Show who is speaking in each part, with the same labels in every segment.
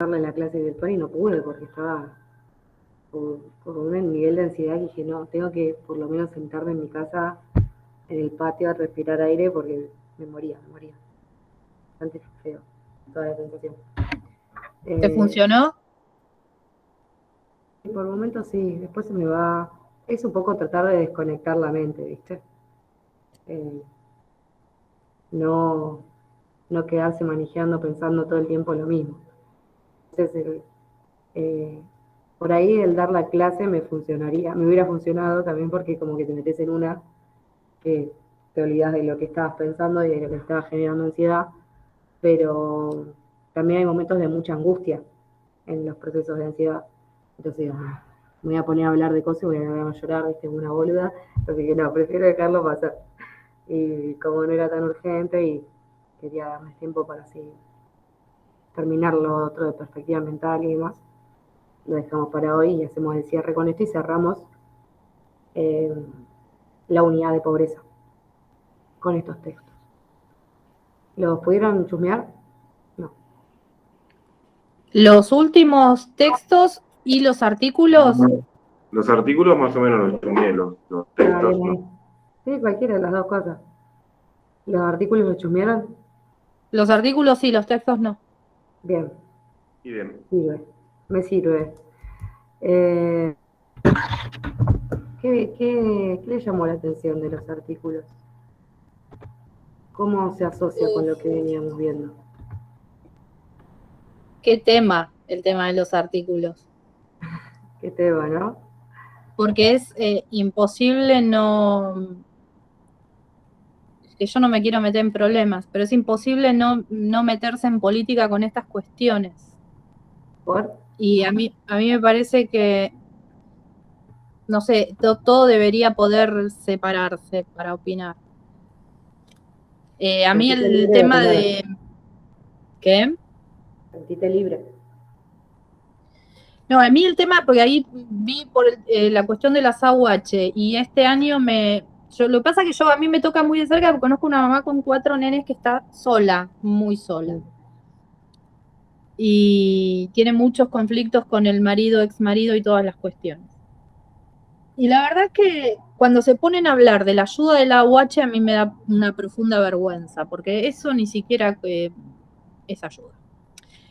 Speaker 1: darle la clase virtual y no pude porque estaba por un nivel de ansiedad que dije, no, tengo que por lo menos sentarme en mi casa, en el patio, a respirar aire porque me moría. Bastante feo toda la sensación.
Speaker 2: ¿Te funcionó?
Speaker 1: Por momentos sí, después se me va. Es un poco tratar de desconectar la mente, ¿viste? Eh, no, no quedarse manejando pensando todo el tiempo lo mismo. Entonces, eh, por ahí el dar la clase me hubiera funcionado también porque como que te metes en una que te olvidas de lo que estabas pensando y de lo que estaba generando ansiedad, pero también hay momentos de mucha angustia en los procesos de ansiedad. Entonces, me voy a poner a hablar de cosas y voy a llorar, ¿viste? Una boluda. Entonces, que no, prefiero dejarlo pasar. Y como no era tan urgente y quería darme tiempo para así terminar lo otro de perspectiva mental y demás, lo dejamos para hoy y hacemos el cierre con esto y cerramos eh, la unidad de pobreza con estos textos. ¿Los pudieron chusmear? No.
Speaker 2: Los últimos textos y los artículos.
Speaker 3: Los artículos más o menos los chusmeé, los textos
Speaker 1: Bien ahí.
Speaker 3: no.
Speaker 1: Sí, cualquiera de las dos cosas. ¿Los artículos los chusmearon?
Speaker 2: Los artículos sí, los textos no.
Speaker 1: Bien,
Speaker 3: Y bien.
Speaker 1: sirve. Me sirve. Eh, ¿qué le llamó la atención de los artículos? ¿Cómo se asocia con lo que veníamos viendo?
Speaker 2: ¿Qué tema? El tema de los artículos.
Speaker 1: ¿Qué tema, no?
Speaker 2: Porque es imposible no... que yo no me quiero meter en problemas, pero es imposible no meterse en política con estas cuestiones.
Speaker 1: ¿Por?
Speaker 2: Y a mí me parece que, no sé, todo debería poder separarse para opinar. A mí
Speaker 1: Sentite
Speaker 2: el
Speaker 1: libre de
Speaker 2: tema
Speaker 1: opinar.
Speaker 2: de... ¿Qué?
Speaker 1: Sentite libre.
Speaker 2: No, a mí el tema, porque ahí vi por la cuestión de las AUH y este año lo que pasa es que a mí me toca muy de cerca porque conozco una mamá con 4 nenes que está sola, muy sola. Y tiene muchos conflictos con el marido, ex marido y todas las cuestiones. Y la verdad es que cuando se ponen a hablar de la ayuda de la AUH a mí me da una profunda vergüenza, porque eso ni siquiera es ayuda.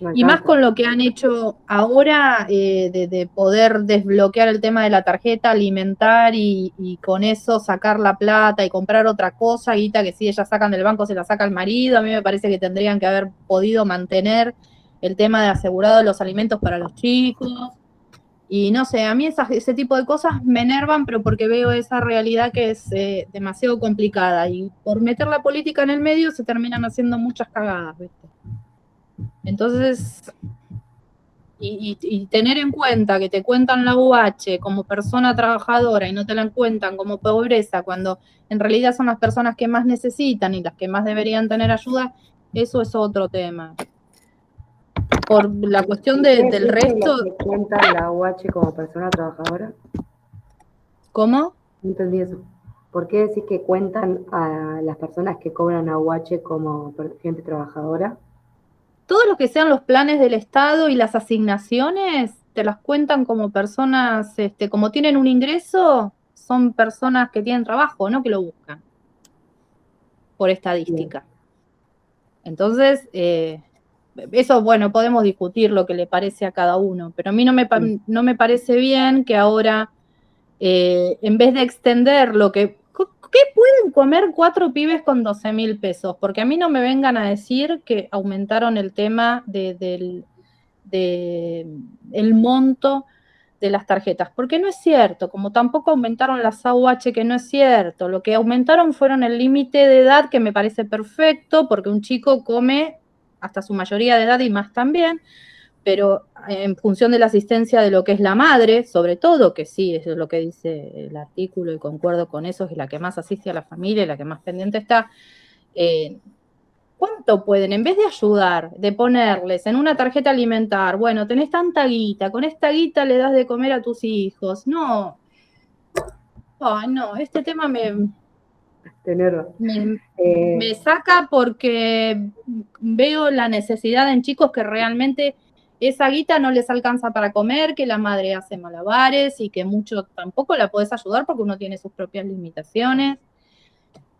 Speaker 1: No
Speaker 2: Y más
Speaker 1: alcanza.
Speaker 2: con lo que han hecho ahora de poder desbloquear el tema de la tarjeta, alimentar y con eso sacar la plata y comprar otra cosa, guita que si ellas sacan del banco se la saca el marido. A mí me parece que tendrían que haber podido mantener el tema de asegurado de los alimentos para los chicos. Y no sé, a mí ese tipo de cosas me enervan, pero porque veo esa realidad que es demasiado complicada. Y por meter la política en el medio se terminan haciendo muchas cagadas, ¿viste? Entonces, y tener en cuenta que te cuentan la UH como persona trabajadora y no te la cuentan como pobreza, cuando en realidad son las personas que más necesitan y las que más deberían tener ayuda, eso es otro tema. Por la cuestión
Speaker 1: ¿Qué
Speaker 2: del
Speaker 1: decís que
Speaker 2: resto...
Speaker 1: los que cuentan la UH como persona trabajadora?
Speaker 2: ¿Cómo?
Speaker 1: No entendí eso. ¿Por qué decís que cuentan a las personas que cobran AUH como gente trabajadora?
Speaker 2: Todos los que sean los planes del Estado y las asignaciones, te las cuentan como personas, como tienen un ingreso, son personas que tienen trabajo, no que lo buscan, por
Speaker 1: Bien.
Speaker 2: estadística. Entonces, eso, bueno, podemos discutir lo que le parece a cada uno, pero a mí no me parece bien que ahora, en vez de extender ¿qué pueden comer 4 pibes con 12.000 pesos? Porque a mí no me vengan a decir que aumentaron el tema del monto de las tarjetas, porque no es cierto, como tampoco aumentaron las AUH, que no es cierto, lo que aumentaron fueron el límite de edad, que me parece perfecto, porque un chico come hasta su mayoría de edad y más también, pero en función de la asistencia de lo que es la madre, sobre todo, que sí, eso es lo que dice el artículo y concuerdo con eso, es la que más asiste a la familia, la que más pendiente está, ¿cuánto pueden, en vez de ayudar, de ponerles en una tarjeta alimentar, bueno, tenés tanta guita, con esta guita le das de comer a tus hijos? No, no, este tema
Speaker 1: Tener.
Speaker 2: me saca porque veo la necesidad en chicos que realmente esa guita no les alcanza para comer, que la madre hace malabares y que mucho tampoco la podés ayudar porque uno tiene sus propias limitaciones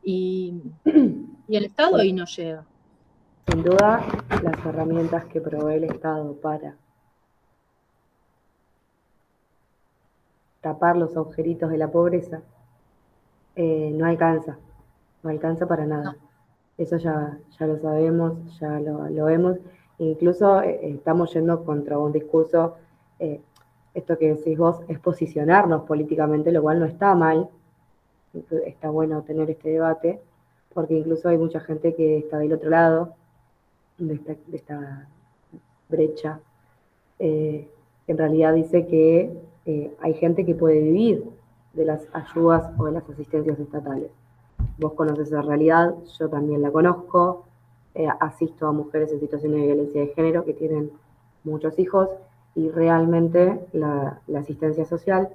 Speaker 2: y el Estado ahí no llega.
Speaker 1: Sin duda, las herramientas que provee el Estado para tapar los agujeritos de la pobreza no alcanza para nada.
Speaker 2: No.
Speaker 1: Eso ya lo sabemos, ya lo vemos. Incluso estamos yendo contra un discurso, esto que decís vos, es posicionarnos políticamente, lo cual no está mal. Está bueno tener este debate, porque incluso hay mucha gente que está del otro lado de esta brecha. En realidad dice que hay gente que puede vivir de las ayudas o de las asistencias estatales. Vos conoces esa realidad, yo también la conozco, asisto a mujeres en situaciones de violencia de género que tienen muchos hijos y realmente la asistencia social,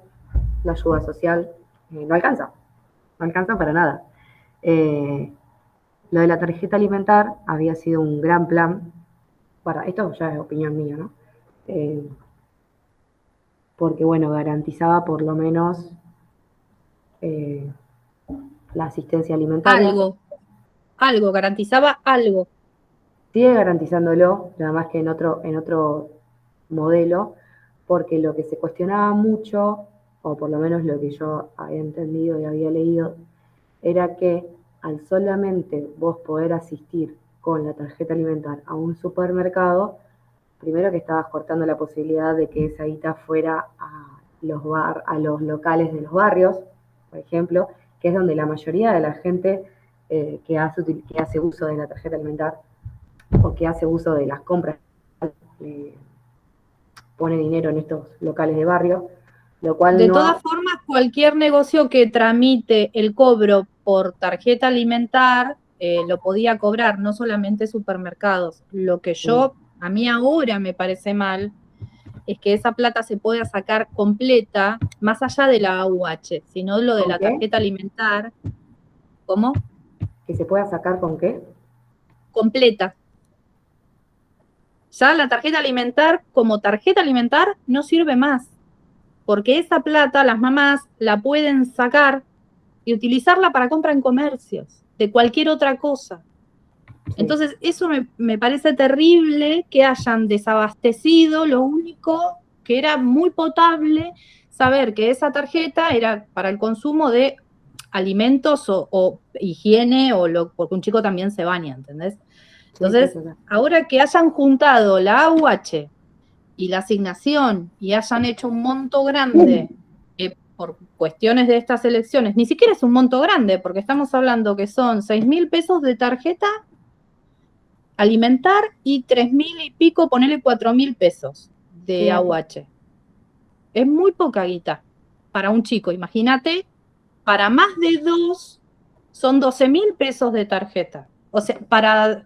Speaker 1: la ayuda social, no alcanza para nada. Lo de la tarjeta alimentar había sido un gran plan, esto ya es opinión mía, ¿no? Porque bueno, garantizaba por lo menos la asistencia alimentaria.
Speaker 2: Algo, garantizaba algo.
Speaker 1: Sigue garantizándolo, nada más que en otro modelo, porque lo que se cuestionaba mucho, o por lo menos lo que yo había entendido y había leído, era que al solamente vos poder asistir con la tarjeta alimentar a un supermercado, primero que estabas cortando la posibilidad de que esa guita fuera a los locales de los barrios, por ejemplo, que es donde la mayoría de la gente que hace uso de la tarjeta alimentar o que hace uso de las compras pone dinero en estos locales de barrio, lo cual
Speaker 2: de todas formas, cualquier negocio que tramite el cobro por tarjeta alimentar lo podía cobrar, no solamente supermercados. Lo que a mí ahora me parece mal, es que esa plata se pueda sacar completa, más allá de la AUH, sino lo de la tarjeta alimentar. ¿Cómo?
Speaker 1: ¿Que se pueda sacar con qué?
Speaker 2: Completa. Ya la tarjeta alimentar, como tarjeta alimentar, no sirve más. Porque esa plata las mamás la pueden sacar y utilizarla para compra en comercios, de cualquier otra cosa. Sí. Entonces, eso me parece terrible que hayan desabastecido lo único que era muy potable, saber que esa tarjeta era para el consumo de alimentos o higiene, porque un chico también se baña, ¿entendés? Entonces, sí. Ahora que hayan juntado la AUH y la asignación y hayan hecho un monto grande por cuestiones de estas elecciones, ni siquiera es un monto grande, porque estamos hablando que son 6.000 pesos de tarjeta alimentar y 3.000 y pico, ponele 4.000 pesos de sí, AUH. Es muy poca guita para un chico, imagínate, para más de 2 son 12.000 pesos de tarjeta. O sea, para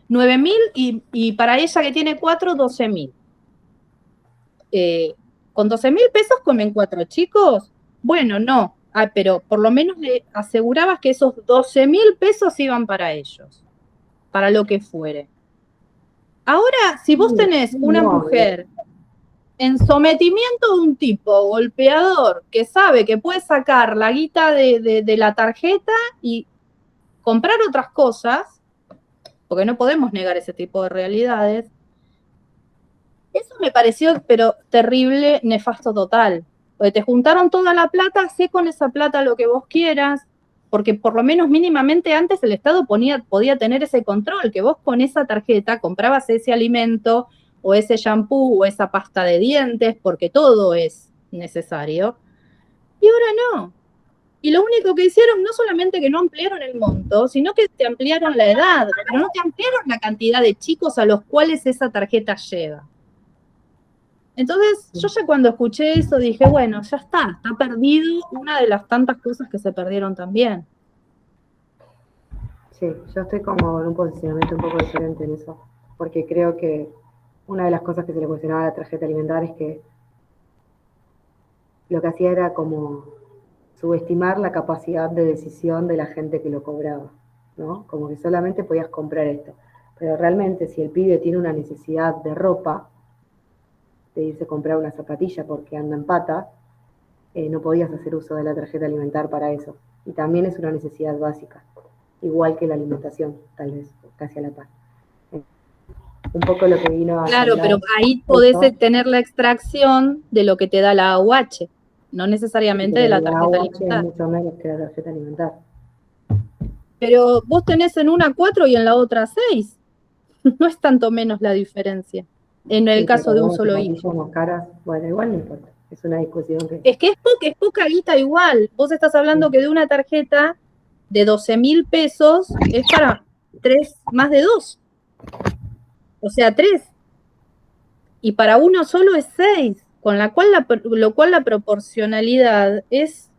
Speaker 2: 9.000 y para ella que tiene 4, 12.000. Con 12.000 pesos comen 4 chicos. Bueno, no, pero por lo menos le asegurabas que esos 12.000 pesos iban para ellos, para lo que fuere. Ahora, si vos tenés una mujer en sometimiento de un tipo golpeador que sabe que puede sacar la guita de la tarjeta y comprar otras cosas, porque no podemos negar ese tipo de realidades, eso me pareció, pero terrible, nefasto total. Porque te juntaron toda la plata, hacé con esa plata lo que vos quieras, porque por lo menos mínimamente antes el Estado podía tener ese control, que vos con esa tarjeta comprabas ese alimento, o ese shampoo, o esa pasta de dientes, porque todo es necesario. Y ahora no. Y lo único que hicieron, no solamente que no ampliaron el monto, sino que te ampliaron la edad, pero no te ampliaron la cantidad de chicos a los cuales esa tarjeta llega. Entonces, yo ya cuando escuché eso dije, bueno, ya está perdido una de las tantas cosas que se perdieron también.
Speaker 1: Sí, yo estoy como en un posicionamiento un poco diferente en eso, porque creo que una de las cosas que se le cuestionaba a la tarjeta alimentaria es que lo que hacía era como subestimar la capacidad de decisión de la gente que lo cobraba, ¿no? Como que solamente podías comprar esto. Pero realmente si el pibe tiene una necesidad de ropa, de irse a comprar una zapatilla porque anda en pata, no podías hacer uso de la tarjeta alimentar para eso. Y también es una necesidad básica, igual que la alimentación, tal vez, casi a la par. Un poco lo que vino a
Speaker 2: Claro,
Speaker 1: hablar
Speaker 2: pero ahí podés
Speaker 1: esto,
Speaker 2: tener la extracción de lo que te da la AUH, no necesariamente de
Speaker 1: pero
Speaker 2: la
Speaker 1: la
Speaker 2: tarjeta
Speaker 1: AUH es
Speaker 2: alimentar.
Speaker 1: mucho menos que la tarjeta alimentar.
Speaker 2: Pero vos tenés en una 4 y en la otra 6. No es tanto menos la diferencia, en el
Speaker 1: Sí,
Speaker 2: caso
Speaker 1: pero
Speaker 2: de un
Speaker 1: las
Speaker 2: solo hijo.
Speaker 1: zapatillas más caras, bueno, igual no importa. Es una discusión que...
Speaker 2: Es que es poca guita igual. Vos estás hablando que de una tarjeta de 12.000 pesos es para más de 2. O sea, 3. Y para uno solo es 6. Con lo cual la proporcionalidad es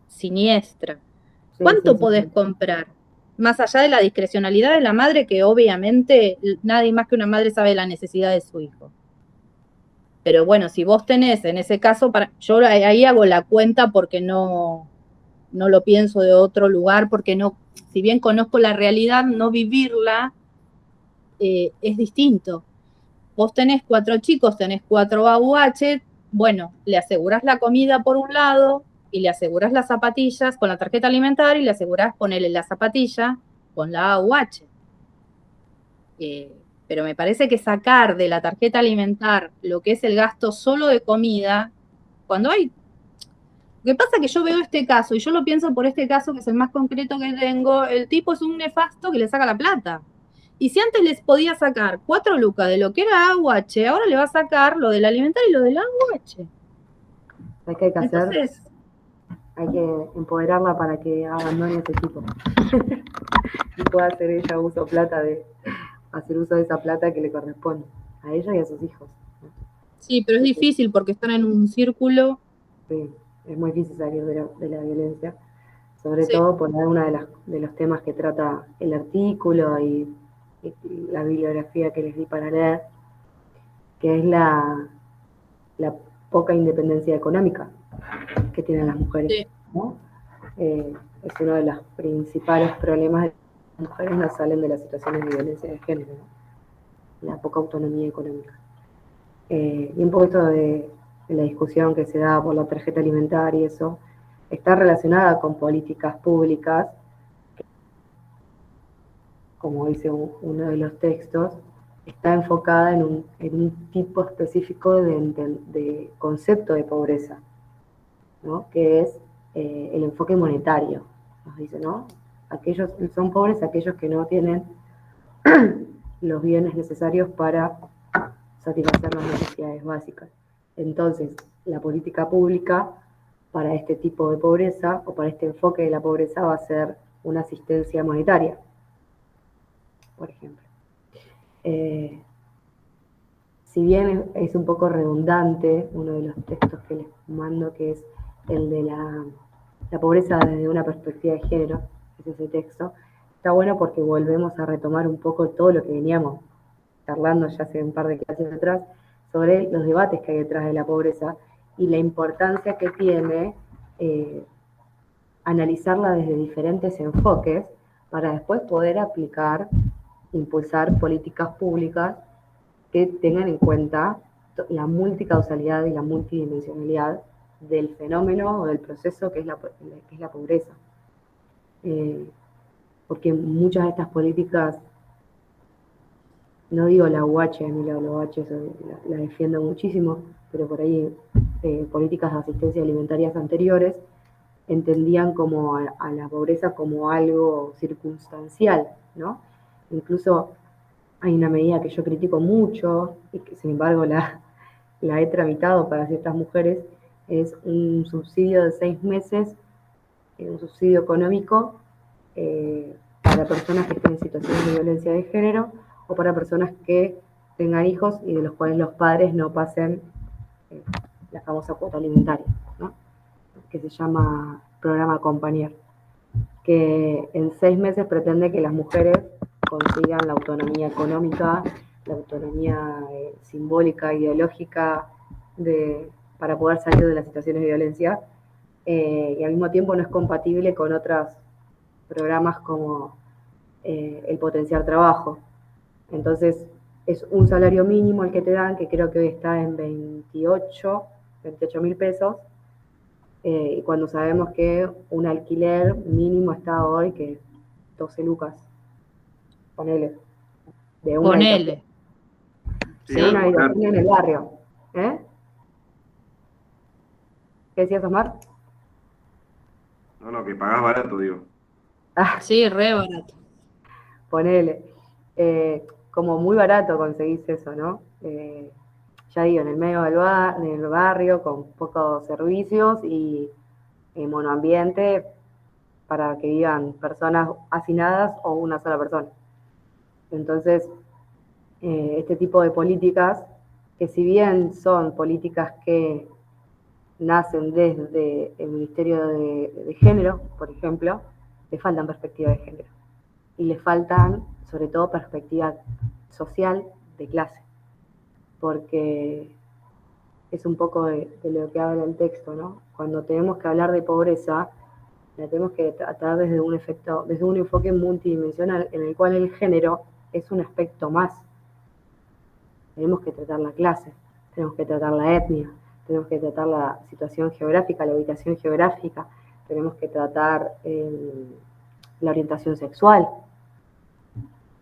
Speaker 2: siniestra.
Speaker 1: Sí, sí,
Speaker 2: ¿Cuánto
Speaker 1: sí,
Speaker 2: podés
Speaker 1: sí.
Speaker 2: comprar? Más allá de la discrecionalidad de la madre, que obviamente nadie más que una madre sabe la necesidad de su hijo. Pero bueno, si vos tenés en ese caso, yo ahí hago la cuenta porque no lo pienso de otro lugar, porque no, si bien conozco la realidad, no vivirla es distinto. Vos tenés 4 chicos, tenés 4 AUH, bueno, le asegurás la comida por un lado y le asegurás las zapatillas con la tarjeta alimentaria y le asegurás ponerle la zapatilla con la AUH. Pero me parece que sacar de la tarjeta alimentar lo que es el gasto solo de comida, cuando hay... Lo que pasa es que yo veo este caso, y yo lo pienso por este caso, que es el más concreto que tengo, el tipo es un nefasto que le saca la plata. Y si antes les podía sacar 4 lucas de lo que era AUH, ahora le va a sacar lo del alimentar y lo del AUH.
Speaker 1: ¿Sabes qué hay que hacer?
Speaker 2: Entonces,
Speaker 1: Hay que empoderarla para que abandone ese tipo. Y pueda hacer ella hacer uso de esa plata que le corresponde a ella y a sus hijos.
Speaker 2: sí, pero es difícil porque están en un círculo.
Speaker 1: Sí, es muy difícil salir de la violencia, sobre
Speaker 2: Sí,
Speaker 1: todo por uno de los temas que trata el artículo y la bibliografía que les di para leer, que es la poca independencia económica que tienen las mujeres,
Speaker 2: sí.
Speaker 1: ¿no? Es uno de los principales problemas de las mujeres, no salen de las situaciones de violencia de género, ¿no? La poca autonomía económica. Y un poco esto de la discusión que se da por la tarjeta alimentaria y eso, está relacionada con políticas públicas, como dice uno de los textos, está enfocada en un tipo específico de concepto de pobreza, ¿no? Que es el enfoque monetario, nos dice, ¿no? Son pobres aquellos que no tienen los bienes necesarios para satisfacer las necesidades básicas. Entonces, la política pública para este tipo de pobreza o para este enfoque de la pobreza va a ser una asistencia monetaria, por ejemplo. Si bien es un poco redundante, uno de los textos que les mando, que es el de la pobreza desde una perspectiva de género, es ese texto, está bueno porque volvemos a retomar un poco todo lo que veníamos charlando ya hace un par de clases atrás, sobre los debates que hay detrás de la pobreza y la importancia que tiene analizarla desde diferentes enfoques para después poder aplicar, impulsar políticas públicas que tengan en cuenta la multicausalidad y la multidimensionalidad del fenómeno o del proceso que es la pobreza. Porque muchas de estas políticas, no digo la UH, a mí la UH la defiendo muchísimo, pero por ahí políticas de asistencia alimentarias anteriores entendían como a la pobreza como algo circunstancial, ¿no? Incluso hay una medida que yo critico mucho y que sin embargo la he tramitado para ciertas mujeres, es un subsidio de 6 meses, un subsidio económico para personas que estén en situaciones de violencia de género o para personas que tengan hijos y de los cuales los padres no pasen la famosa cuota alimentaria, ¿no? Que se llama Programa Acompañar, que en 6 meses pretende que las mujeres consigan la autonomía económica, la autonomía simbólica, ideológica, para poder salir de las situaciones de violencia, y al mismo tiempo no es compatible con otros programas como el potenciar trabajo. Entonces, es un salario mínimo el que te dan, que creo que hoy está en 28 mil pesos, y cuando sabemos que un alquiler mínimo está hoy que 12 lucas, ponele, de una habitación,
Speaker 2: Ponele.
Speaker 3: Sí,
Speaker 1: de una
Speaker 3: alquilar.
Speaker 1: habitación en el barrio. ¿Qué decías, Omar?
Speaker 3: No, que pagás barato, digo.
Speaker 1: Ah,
Speaker 2: Sí, re barato.
Speaker 1: ponele. Como muy barato conseguís eso, ¿no? Ya digo, en el medio del barrio, con pocos servicios y monoambiente para que vivan personas hacinadas o una sola persona. Entonces, este tipo de políticas, que si bien son políticas que nacen desde el Ministerio de Género, por ejemplo, le faltan perspectiva de género. Y le faltan, sobre todo, perspectiva social de clase. Porque es un poco de lo que habla el texto, ¿no? Cuando tenemos que hablar de pobreza, la tenemos que tratar desde un enfoque multidimensional en el cual el género es un aspecto más. Tenemos que tratar la clase, tenemos que tratar la etnia, tenemos que tratar la situación geográfica, la ubicación geográfica, tenemos que tratar la orientación sexual,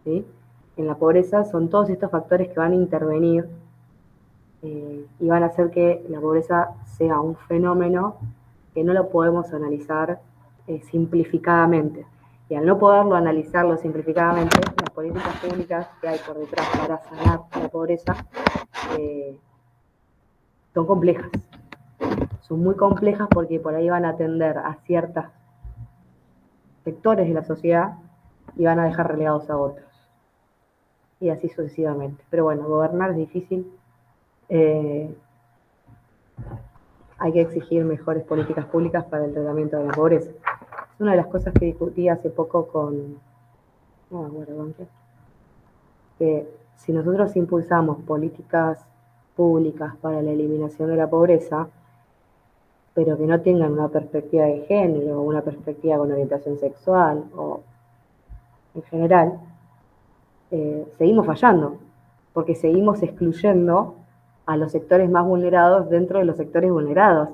Speaker 1: ¿sí? En la pobreza son todos estos factores que van a intervenir y van a hacer que la pobreza sea un fenómeno que no lo podemos analizar simplificadamente. Y al no poderlo analizarlo simplificadamente, las políticas públicas que hay por detrás para sanar la pobreza son complejas. Son muy complejas porque por ahí van a atender a ciertos sectores de la sociedad y van a dejar relegados a otros. Y así sucesivamente. Pero bueno, gobernar es difícil. Hay que exigir mejores políticas públicas para el tratamiento de la pobreza. Es una de las cosas que discutí hace poco no me acuerdo con qué, que si nosotros impulsamos políticas públicas para la eliminación de la pobreza, pero que no tengan una perspectiva de género, una perspectiva con orientación sexual o en general, seguimos fallando, porque seguimos excluyendo a los sectores más vulnerados dentro de los sectores vulnerados.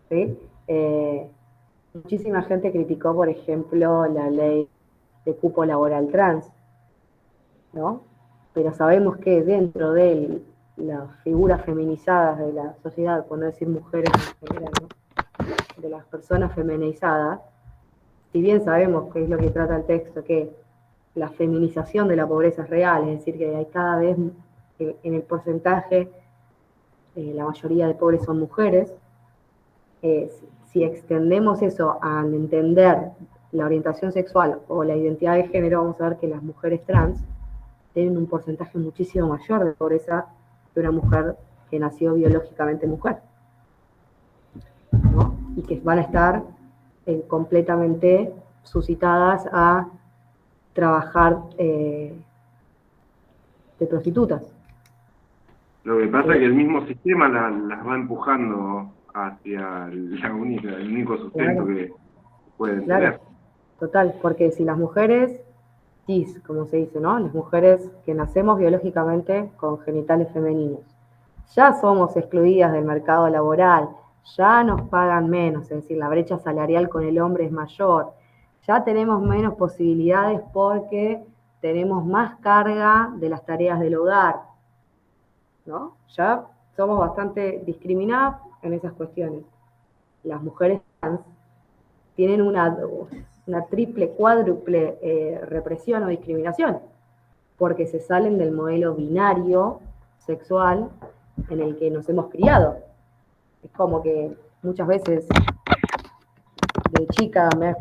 Speaker 1: ¿Sí? Muchísima gente criticó, por ejemplo, la ley de cupo laboral trans, ¿no? Pero sabemos que dentro de las figuras feminizadas de la sociedad, por no decir mujeres en general, ¿no? De las personas feminizadas, si bien sabemos que es lo que trata el texto, que la feminización de la pobreza es real, es decir, que hay cada vez en el porcentaje, la mayoría de pobres son mujeres, si extendemos eso a entender la orientación sexual o la identidad de género, vamos a ver que las mujeres trans tienen un porcentaje muchísimo mayor de pobreza que una mujer que nació biológicamente mujer, ¿no? Y que van a estar completamente suscitadas a trabajar de prostitutas.
Speaker 3: Lo que pasa es que el mismo sistema las va empujando hacia el único sustento que pueden tener.
Speaker 1: Claro, total, porque si las mujeres cis, como se dice, ¿no? Las mujeres que nacemos biológicamente con genitales femeninos, ya somos excluidas del mercado laboral, ya nos pagan menos, es decir, la brecha salarial con el hombre es mayor, ya tenemos menos posibilidades porque tenemos más carga de las tareas del hogar, ¿no? Ya somos bastante discriminadas en esas cuestiones. Las mujeres trans tienen una triple, cuádruple represión o discriminación, porque se salen del modelo binario sexual en el que nos hemos criado. Es como que muchas veces de chica me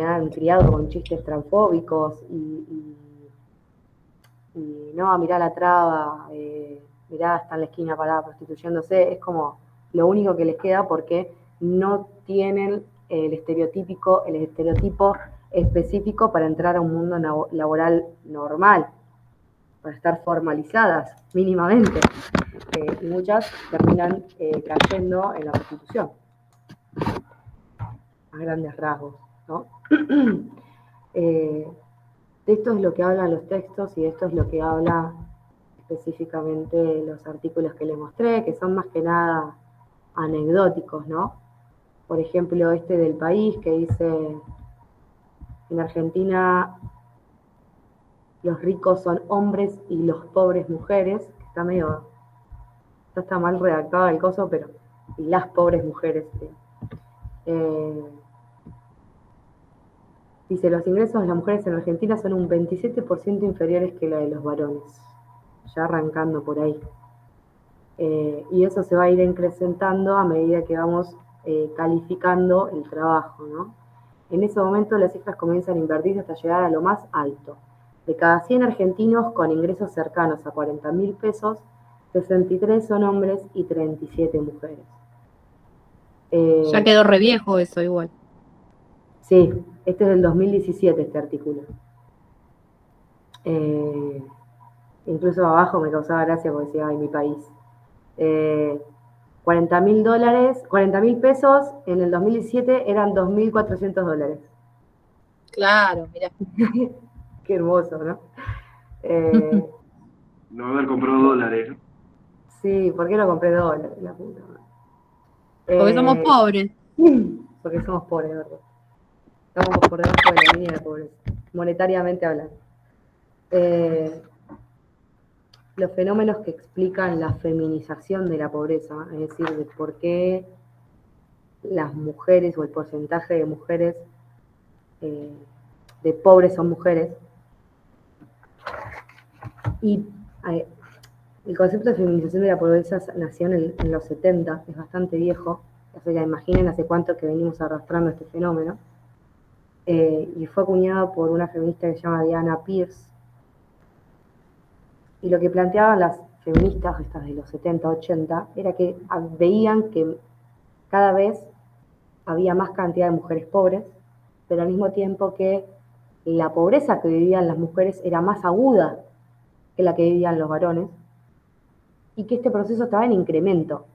Speaker 1: han criado con chistes transfóbicos y no, mirá la traba, mirá, está en la esquina parada prostituyéndose, es como lo único que les queda porque no tienen el estereotipo específico para entrar a un mundo laboral normal, para estar formalizadas mínimamente. Y muchas terminan cayendo en la prostitución, a grandes rasgos, ¿no? De esto es lo que hablan los textos y esto es lo que habla específicamente los artículos que les mostré, que son más que nada anecdóticos, ¿no? Por ejemplo, este del País, que dice, en Argentina los ricos son hombres y los pobres mujeres, que está medio, está mal redactado el coso, pero, y las pobres mujeres. Dice, los ingresos de las mujeres en Argentina son un 27% inferiores que la de los varones, ya arrancando por ahí. Y eso se va a ir incrementando a medida que vamos calificando el trabajo, ¿no? En ese momento las cifras comienzan a invertirse hasta llegar a lo más alto. De cada 100 argentinos con ingresos cercanos a 40.000 pesos, 63 son hombres y 37 mujeres.
Speaker 2: Ya quedó re viejo eso igual.
Speaker 1: Sí, este es del 2017 este artículo. Incluso abajo me causaba gracia porque decía, ay, mi país. $40.000 pesos en el 2017 eran $2.400.
Speaker 2: Claro, mira.
Speaker 1: Qué hermoso, ¿no?
Speaker 3: No haber comprado dólares.
Speaker 1: Sí, ¿por qué no compré dólares? La puta madre.
Speaker 2: Porque somos pobres.
Speaker 1: Porque somos pobres, ¿verdad? Estamos por debajo de la línea de pobreza, monetariamente hablando. Los fenómenos que explican la feminización de la pobreza, es decir, de por qué las mujeres o el porcentaje de mujeres de pobres son mujeres. Y el concepto de feminización de la pobreza nació en los 70, es bastante viejo, o sea, imaginen hace cuánto que venimos arrastrando este fenómeno. Y fue acuñado por una feminista que se llama Diana Pierce. Y lo que planteaban las feministas, estas de los 70, 80, era que veían que cada vez había más cantidad de mujeres pobres, pero al mismo tiempo que la pobreza que vivían las mujeres era más aguda que la que vivían los varones, y que este proceso estaba en incremento.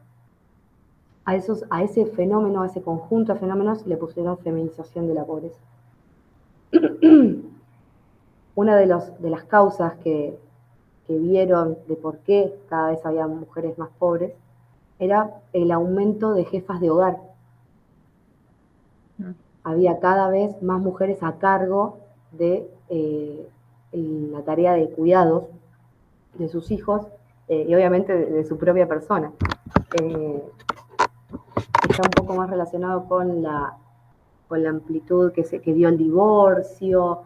Speaker 1: A ese fenómeno, a ese conjunto de fenómenos, le pusieron feminización de la pobreza. Una de las causas que vieron de por qué cada vez había mujeres más pobres era el aumento de jefas de hogar. Había cada vez más mujeres a cargo de la tarea de cuidados de sus hijos y obviamente de su propia persona. Está un poco más relacionado con la amplitud que dio el divorcio,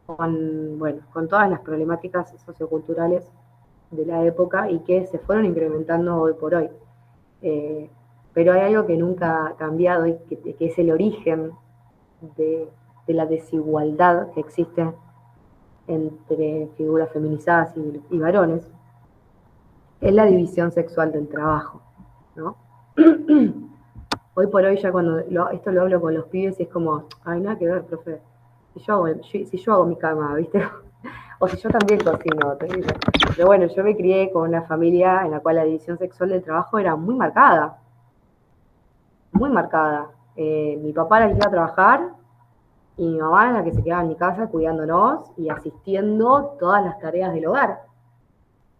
Speaker 1: con todas las problemáticas socioculturales de la época y que se fueron incrementando hoy por hoy. Pero hay algo que nunca ha cambiado y que es el origen de la desigualdad que existe entre figuras feminizadas y varones, es la división sexual del trabajo, ¿no? Hoy por hoy ya cuando esto lo hablo con los pibes y es como, ay, nada que ver, profe, si yo hago mi cama, ¿viste? O si yo también cocino, pero bueno, yo me crié con una familia en la cual la división sexual del trabajo era muy marcada, muy marcada. Mi papá era el que iba a trabajar y mi mamá era la que se quedaba en mi casa cuidándonos y asistiendo todas las tareas del hogar,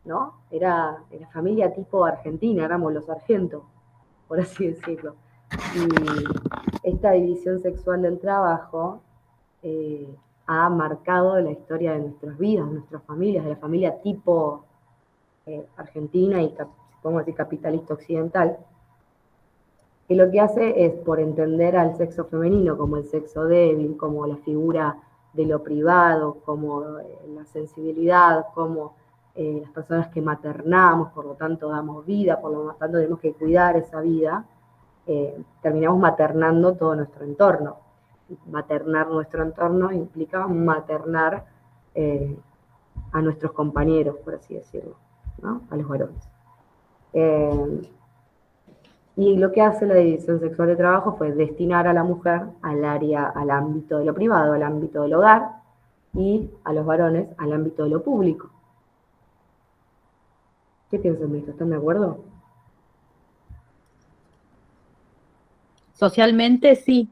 Speaker 1: ¿no? Era familia tipo argentina, éramos los sargentos, por así decirlo. Y esta división sexual del trabajo ha marcado la historia de nuestras vidas, de nuestras familias, de la familia tipo argentina y, podemos decir, capitalista occidental, que lo que hace es, por entender al sexo femenino como el sexo débil, como la figura de lo privado, como la sensibilidad, como las personas que maternamos, por lo tanto damos vida, por lo tanto tenemos que cuidar esa vida, terminamos maternando todo nuestro entorno. Maternar nuestro entorno implica maternar a nuestros compañeros, por así decirlo, ¿no? A los varones. Y lo que hace la división sexual de trabajo fue destinar a la mujer al ámbito de lo privado, al ámbito del hogar, y a los varones al ámbito de lo público. ¿Qué piensan de esto? ¿Están de acuerdo?
Speaker 2: Socialmente sí.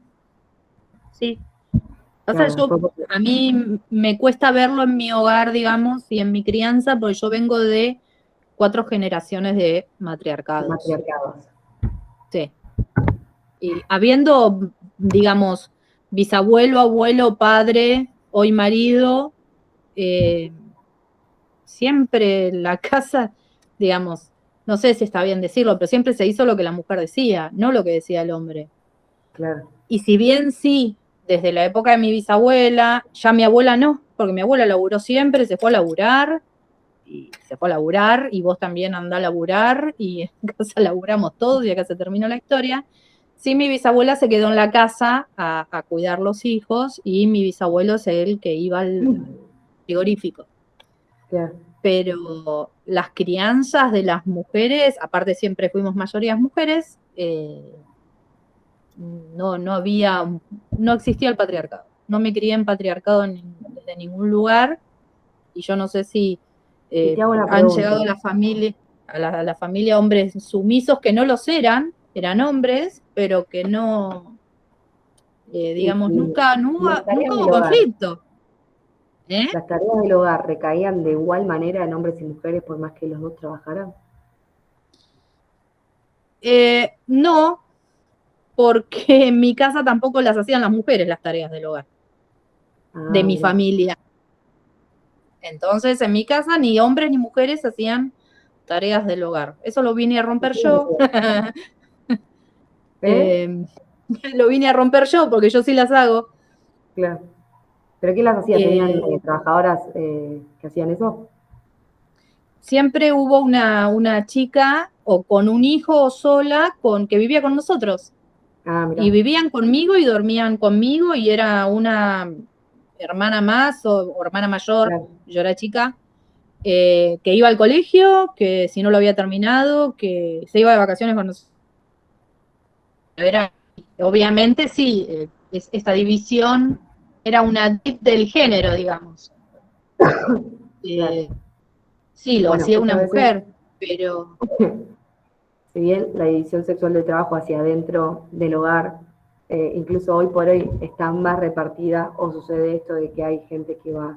Speaker 2: Sí. O sea, a mí me cuesta verlo en mi hogar, digamos, y en mi crianza, porque yo vengo de 4 generaciones de matriarcados.
Speaker 1: Matriarcados.
Speaker 2: Sí. Y habiendo, digamos, bisabuelo, abuelo, padre, hoy marido, siempre la casa, digamos, no sé si está bien decirlo, pero siempre se hizo lo que la mujer decía, no lo que decía el hombre.
Speaker 1: Claro.
Speaker 2: Y si bien sí, desde la época de mi bisabuela, ya mi abuela no, porque mi abuela laburó siempre, se fue a laburar, y vos también andá a laburar, y en casa laburamos todos, y acá se terminó la historia. Sí, mi bisabuela se quedó en la casa a cuidar los hijos, y mi bisabuelo es el que iba al frigorífico.
Speaker 1: Claro.
Speaker 2: Pero las crianzas de las mujeres, aparte siempre fuimos mayorías mujeres, no existía el patriarcado. No me crié en patriarcado de ningún lugar, y yo no sé si
Speaker 1: Y te hago una
Speaker 2: han
Speaker 1: pregunta.
Speaker 2: llegado a la familia hombres sumisos que no los eran hombres, pero que no, digamos, nunca
Speaker 1: Las tareas
Speaker 2: hubo
Speaker 1: del hogar,
Speaker 2: conflicto. ¿Eh?
Speaker 1: las tareas del hogar recaían de igual manera en hombres y mujeres por más que los dos trabajaran.
Speaker 2: No, porque en mi casa tampoco las hacían las mujeres las tareas del hogar, de mi
Speaker 1: Mirá.
Speaker 2: familia. Entonces, en mi casa ni hombres ni mujeres hacían tareas del hogar. Eso lo vine a romper yo. Lo vine a romper yo porque yo sí las hago.
Speaker 1: Claro. ¿Pero qué las hacía? ¿Tenían
Speaker 2: Eh,
Speaker 1: trabajadoras que hacían eso?
Speaker 2: Siempre hubo una chica o con un hijo o sola que vivía con nosotros.
Speaker 1: Mirá.
Speaker 2: Y vivían conmigo y dormían conmigo, y era una hermana más o hermana mayor,
Speaker 1: Claro.
Speaker 2: yo era chica, que iba al colegio, que si no lo había terminado, que se iba de vacaciones con nosotros. Obviamente sí, esta división era una dip del género, digamos.
Speaker 1: Claro.
Speaker 2: Sí, lo
Speaker 1: Bueno,
Speaker 2: hacía una
Speaker 1: muchas veces,
Speaker 2: mujer, pero
Speaker 1: si bien la división sexual del trabajo hacia adentro del hogar, incluso hoy por hoy está más repartida, o sucede esto de que hay gente que va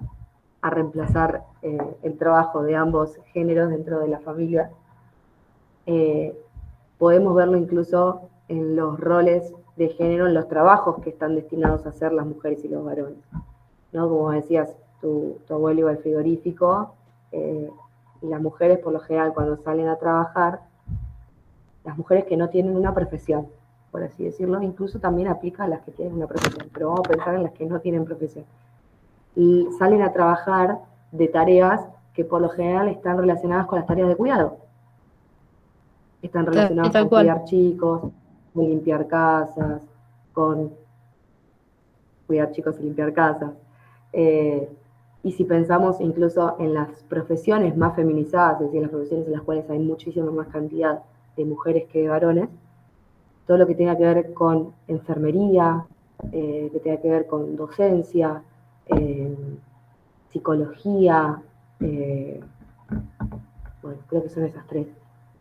Speaker 1: a reemplazar el trabajo de ambos géneros dentro de la familia, podemos verlo incluso en los roles de género, en los trabajos que están destinados a hacer las mujeres y los varones, ¿no? Como decías, tu abuelo iba al frigorífico, y las mujeres por lo general cuando salen a trabajar, las mujeres que no tienen una profesión, por así decirlo, incluso también aplica a las que tienen una profesión, pero vamos a pensar en las que no tienen profesión, y salen a trabajar de tareas que por lo general están relacionadas con las tareas de cuidado. Están relacionadas
Speaker 2: tal
Speaker 1: con
Speaker 2: cual.
Speaker 1: cuidar chicos, con limpiar casas, con cuidar chicos y limpiar casas. Y si pensamos incluso en las profesiones más feminizadas, es decir, las profesiones en las cuales hay muchísima más cantidad de mujeres que de varones, todo lo que tenga que ver con enfermería, que tenga que ver con docencia, psicología, bueno, creo que son esas tres.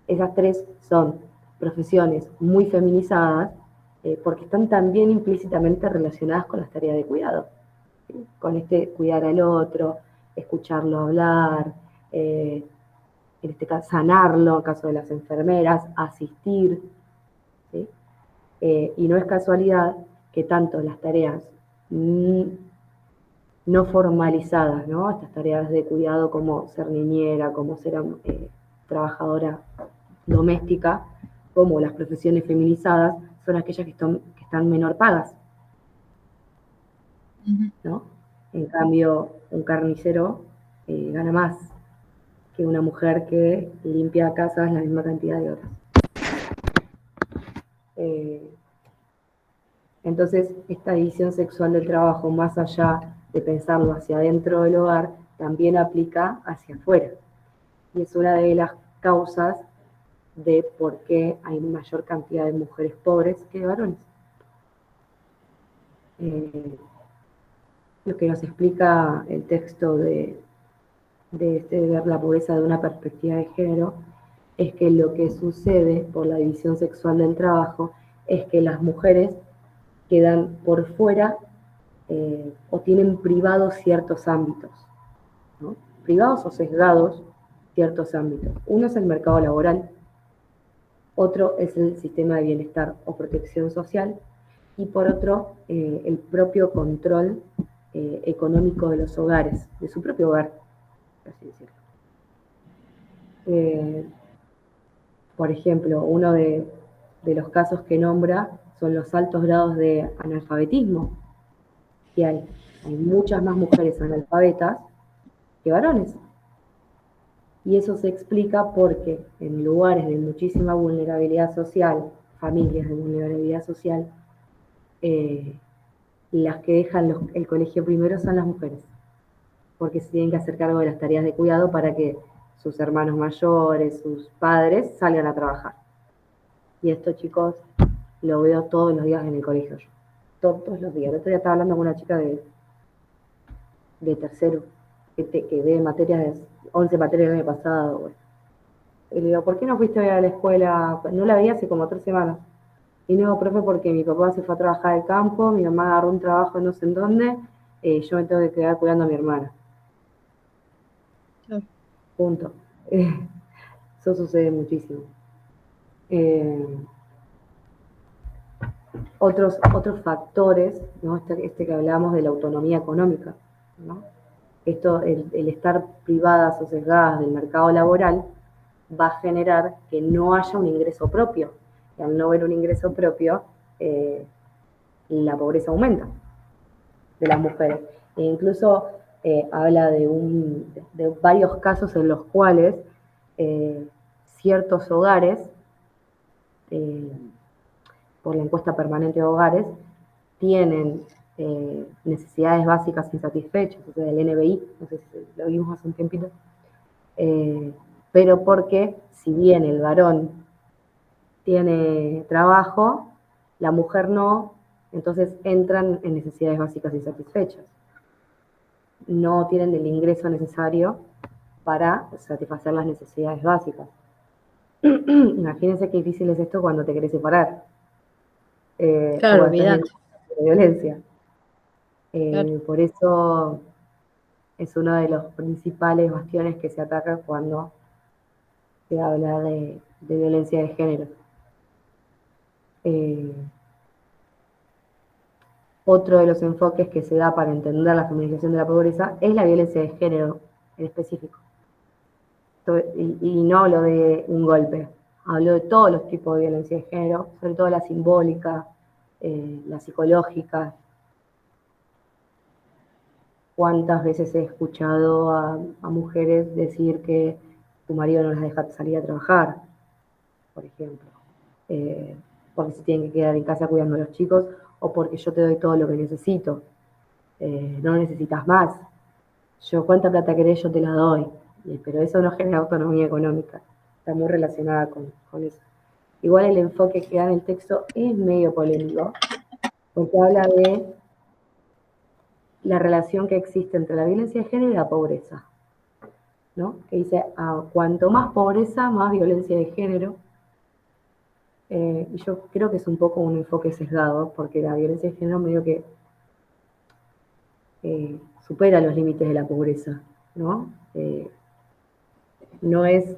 Speaker 1: Esas tres son profesiones muy feminizadas, porque están también implícitamente relacionadas con las tareas de cuidado, ¿sí? Con cuidar al otro, escucharlo hablar, en este caso sanarlo, en caso de las enfermeras, asistir, ¿sí? Y no es casualidad que tanto las tareas no formalizadas, ¿no? Estas tareas de cuidado como ser niñera, como ser trabajadora doméstica, como las profesiones feminizadas, son aquellas que están menor pagas, ¿no? En cambio, un carnicero gana más que una mujer que limpia casas la misma cantidad de horas. Entonces, esta división sexual del trabajo, más allá de pensarlo hacia adentro del hogar, también aplica hacia afuera. Y es una de las causas de por qué hay mayor cantidad de mujeres pobres que de varones. Lo que nos explica el texto de ver la pobreza de una perspectiva de género es que lo que sucede por la división sexual del trabajo es que las mujeres quedan por fuera o tienen privados ciertos ámbitos, ¿no? Privados o sesgados ciertos ámbitos. Uno es el mercado laboral, otro es el sistema de bienestar o protección social, y por otro, el propio control económico de los hogares, de su propio hogar, por así decirlo. Por ejemplo, uno de los casos que nombra son los altos grados de analfabetismo que hay. Hay muchas más mujeres analfabetas que varones. Y eso se explica porque en lugares de muchísima vulnerabilidad social, familias de vulnerabilidad social, las que dejan el colegio primero son las mujeres, porque se tienen que hacer cargo de las tareas de cuidado para que sus hermanos mayores, sus padres, salgan a trabajar. Y esto, chicos, lo veo todos los días en el colegio yo. Todos los días. El otro día estaba hablando con una chica de tercero, que ve materias de 11 materias del año pasado. Bueno. Y le digo, ¿por qué no fuiste hoy a la escuela? No la veía hace como 3 semanas. Y no, profe, porque mi papá se fue a trabajar al campo, mi mamá agarró un trabajo no sé en dónde, yo me tengo que quedar cuidando a mi hermana.
Speaker 2: Claro.
Speaker 1: Punto. Eso sucede muchísimo. Otros factores, ¿no? Este que hablábamos de la autonomía económica, ¿no? Esto, el estar privadas o sesgadas del mercado laboral va a generar que no haya un ingreso propio. Y al no ver un ingreso propio, la pobreza aumenta de las mujeres. E incluso habla de varios casos en los cuales ciertos hogares, por la encuesta permanente de hogares, tienen necesidades básicas insatisfechas, o sea, del NBI, no sé si lo vimos hace un tiempito, pero porque si bien el varón tiene trabajo, la mujer no, entonces entran en necesidades básicas insatisfechas. No tienen el ingreso necesario para satisfacer las necesidades básicas. Imagínense qué difícil es esto cuando te querés separar.
Speaker 2: Claro,
Speaker 1: o estás en
Speaker 2: olvídate.
Speaker 1: de violencia.
Speaker 2: Claro.
Speaker 1: Por eso es uno de los principales bastiones que se ataca cuando se habla de violencia de género. Otro de los enfoques que se da para entender la feminización de la pobreza es la violencia de género en específico. Y no hablo de un golpe, hablo de todos los tipos de violencia de género, sobre todo la simbólica, la psicológica. ¿Cuántas veces he escuchado a mujeres decir que tu marido no las deja salir a trabajar, por ejemplo? Porque se tienen que quedar en casa cuidando a los chicos, o porque yo te doy todo lo que necesito. No necesitas más. ¿Cuánta plata querés? Yo te la doy. Pero eso no genera autonomía económica. Está muy relacionada con eso. Igual el enfoque que da en el texto es medio polémico, porque habla de la relación que existe entre la violencia de género y la pobreza, ¿no? Que dice, cuanto más pobreza, más violencia de género. Y yo creo que es un poco un enfoque sesgado, porque la violencia de género medio que supera los límites de la pobreza, ¿no? No es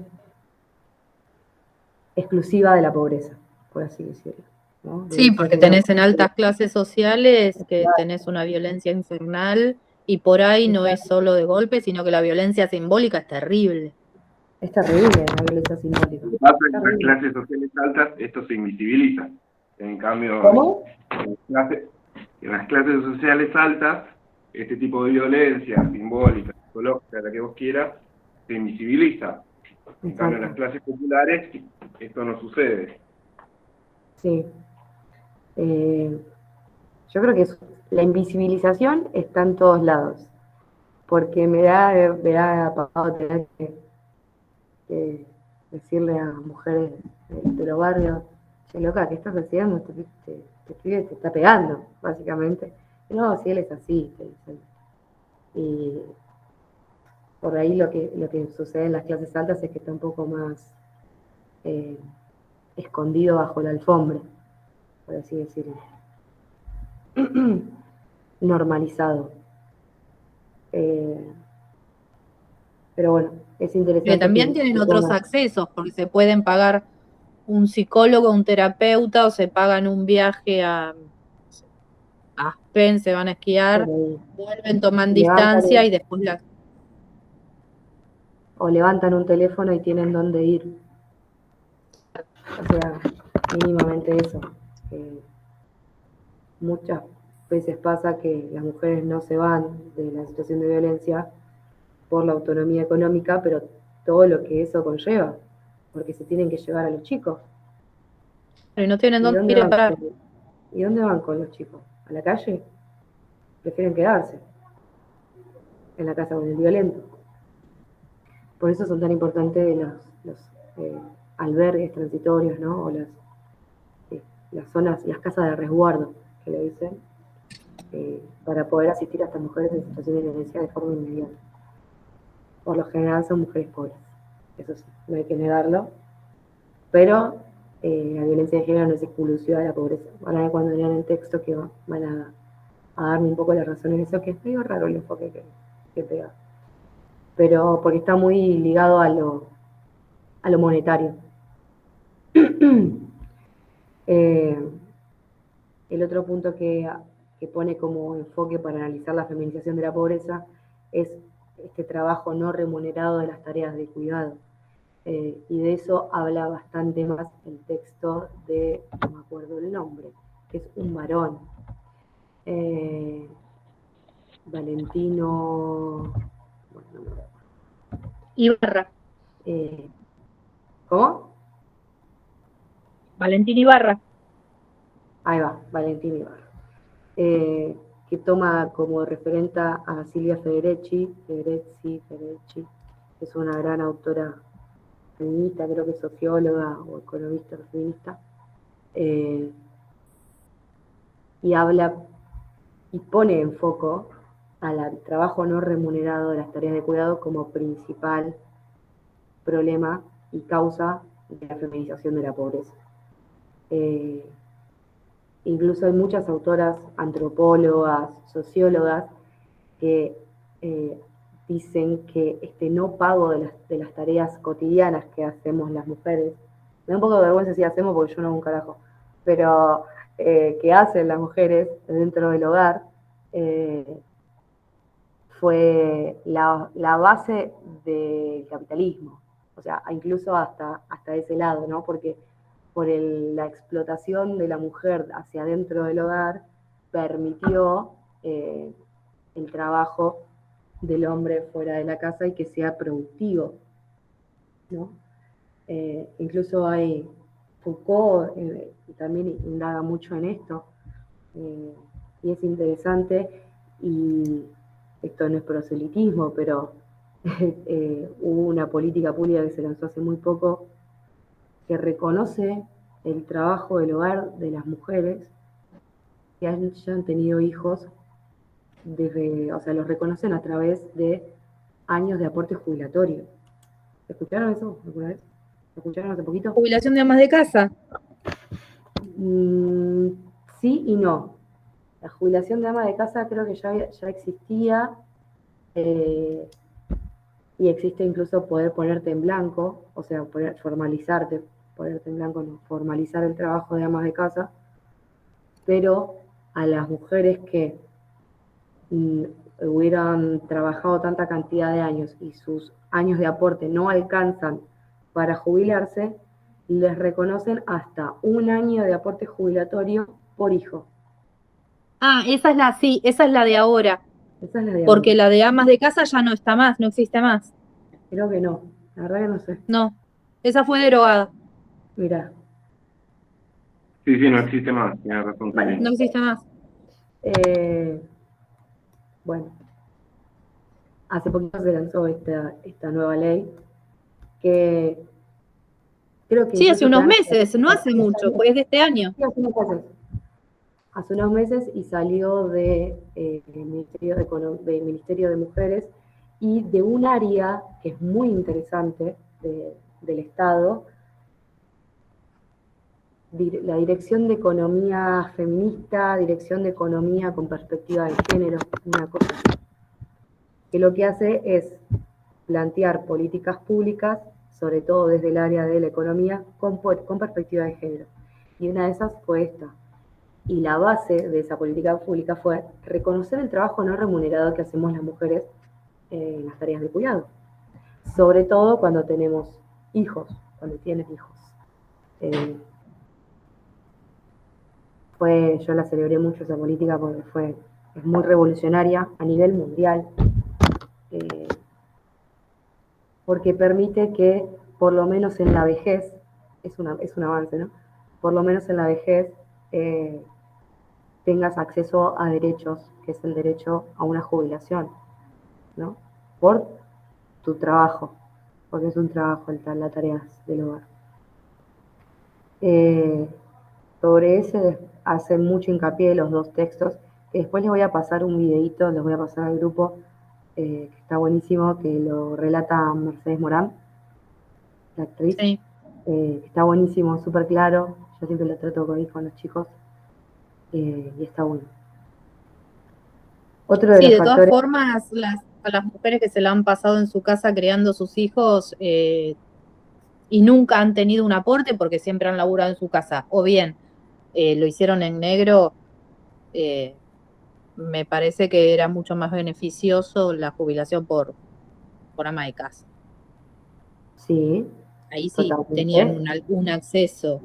Speaker 1: exclusiva de la pobreza, por así decirlo, ¿no?
Speaker 2: Sí,
Speaker 1: Violencia de
Speaker 2: porque
Speaker 1: género.
Speaker 2: tenés en altas clases sociales que tenés una violencia infernal y por ahí no es solo de golpe, sino que la violencia simbólica es terrible.
Speaker 1: Es terrible la violencia simbólica.
Speaker 3: Lo que pasa es que en las clases sociales altas esto se invisibiliza. En cambio,
Speaker 1: ¿Cómo?
Speaker 3: en las clases sociales altas, este tipo de violencia simbólica, psicológica, la que vos quieras, se invisibiliza. En cambio, en las clases populares, esto no sucede.
Speaker 1: Sí. Yo creo que la invisibilización está en todos lados, porque me da papado tener que decirle a mujeres de los barrios, che, loca, ¿qué estás haciendo? Este pibe te está pegando, básicamente. Y no, si él es así, te dicen. Y por ahí lo que sucede en las clases altas es que está un poco más escondido bajo la alfombra, por así decirlo. Normalizado. Pero bueno, es interesante.
Speaker 2: Que también tienen otros accesos, porque se pueden pagar un psicólogo, un terapeuta, o se pagan un viaje a Aspen, se van a esquiar, vuelven, toman distancia y después
Speaker 1: o levantan un teléfono y tienen dónde ir. O sea, mínimamente eso. Muchas veces pasa que las mujeres no se van de la situación de violencia por la autonomía económica, pero todo lo que eso conlleva, porque se tienen que llevar a los chicos.
Speaker 2: Y no tienen dónde ir a parar.
Speaker 1: ¿Y dónde van con los chicos? ¿A la calle? Prefieren quedarse en la casa con el violento. Por eso son tan importantes los albergues transitorios, ¿no? O las zonas, las casas de resguardo, que le dicen, para poder asistir a estas mujeres en situación de violencia de forma inmediata. Por lo general son mujeres pobres, eso sí, no hay que negarlo, pero la violencia de género no es exclusiva de la pobreza. Van a ver cuando lean el texto que van a darme un poco la razón en eso, que es medio raro el enfoque que pega. Pero porque está muy ligado a lo monetario. El otro punto que pone como enfoque para analizar la feminización de la pobreza es este trabajo no remunerado de las tareas de cuidado. Y de eso habla bastante más el texto de, no me acuerdo el nombre, que es un varón. Valentino... Bueno, no me acuerdo.
Speaker 2: Ibarra.
Speaker 1: ¿Cómo?
Speaker 2: Valentín Ibarra.
Speaker 1: Ahí va, Valentín Ibarra. Que toma como referente a Silvia Federici, que es una gran autora feminista, creo que socióloga o economista feminista, y habla y pone en foco al trabajo no remunerado de las tareas de cuidado como principal problema y causa de la feminización de la pobreza. Incluso hay muchas autoras, antropólogas, sociólogas, que dicen que este no pago de las tareas cotidianas que hacemos las mujeres, me da un poco de vergüenza si hacemos porque yo no hago un carajo, pero que hacen las mujeres dentro del hogar, fue la base del capitalismo. O sea, incluso hasta ese lado, ¿no? Porque por la explotación de la mujer hacia dentro del hogar permitió el trabajo del hombre fuera de la casa y que sea productivo, ¿no? Incluso hay Foucault también indaga mucho en esto, y es interesante, y esto no es proselitismo, pero hubo una política pública que se lanzó hace muy poco que reconoce el trabajo del hogar de las mujeres que hayan tenido hijos, o sea, los reconocen a través de años de aporte jubilatorio. ¿Escucharon eso alguna vez? ¿Lo escucharon hace poquito?
Speaker 2: ¿Jubilación de amas de casa?
Speaker 1: Sí y no. La jubilación de ama de casa creo que ya existía, y existe incluso poder ponerte en blanco, o sea, formalizarte, ponerte en blanco, no, formalizar el trabajo de amas de casa, pero a las mujeres que hubieran trabajado tanta cantidad de años y sus años de aporte no alcanzan para jubilarse, les reconocen hasta un año de aporte jubilatorio por hijo.
Speaker 2: Ah, esa es la de ahora.
Speaker 1: Esa es la de
Speaker 2: porque
Speaker 1: ahora.
Speaker 2: La de amas de casa ya no está más, no existe más.
Speaker 1: Creo que no, la verdad que no sé.
Speaker 2: No, esa fue derogada.
Speaker 1: Mirá.
Speaker 3: Sí, no existe más, tiene razón.
Speaker 2: Vale. No existe más.
Speaker 1: Bueno, hace poquito se lanzó esta nueva ley que creo que...
Speaker 2: Sí, hace unos meses, no hace mucho, pues es de este año.
Speaker 1: Sí, hace unos meses y salió del Ministerio de Mujeres y de un área que es muy interesante del Estado, la Dirección de Economía Feminista, Dirección de Economía con Perspectiva de Género, una cosa que lo que hace es plantear políticas públicas, sobre todo desde el área de la economía, con perspectiva de género. Y una de esas fue esta. Y la base de esa política pública fue reconocer el trabajo no remunerado que hacemos las mujeres en las tareas de cuidado. Sobre todo cuando tenemos hijos, cuando tienes hijos. Yo la celebré mucho esa política porque es muy revolucionaria a nivel mundial, porque permite que por lo menos en la vejez, es un avance, ¿no? Por lo menos en la vejez tengas acceso a derechos, que es el derecho a una jubilación, ¿no? Por tu trabajo, porque es un trabajo las tareas del hogar. Sobre ese hacen mucho hincapié los dos textos, que después les voy a pasar un videíto, les voy a pasar al grupo, que está buenísimo, que lo relata Mercedes Morán, la actriz.
Speaker 2: Sí.
Speaker 1: Está buenísimo, súper claro, yo siempre lo trato con los chicos, y está bueno. Otro de
Speaker 2: Sí,
Speaker 1: los
Speaker 2: de todas
Speaker 1: factores...
Speaker 2: formas, a las mujeres que se la han pasado en su casa criando sus hijos y nunca han tenido un aporte porque siempre han laburado en su casa, o bien lo hicieron en negro, me parece que era mucho más beneficioso la jubilación por ama de casa.
Speaker 1: Sí,
Speaker 2: Ahí sí tenían
Speaker 1: totalmente.
Speaker 2: un acceso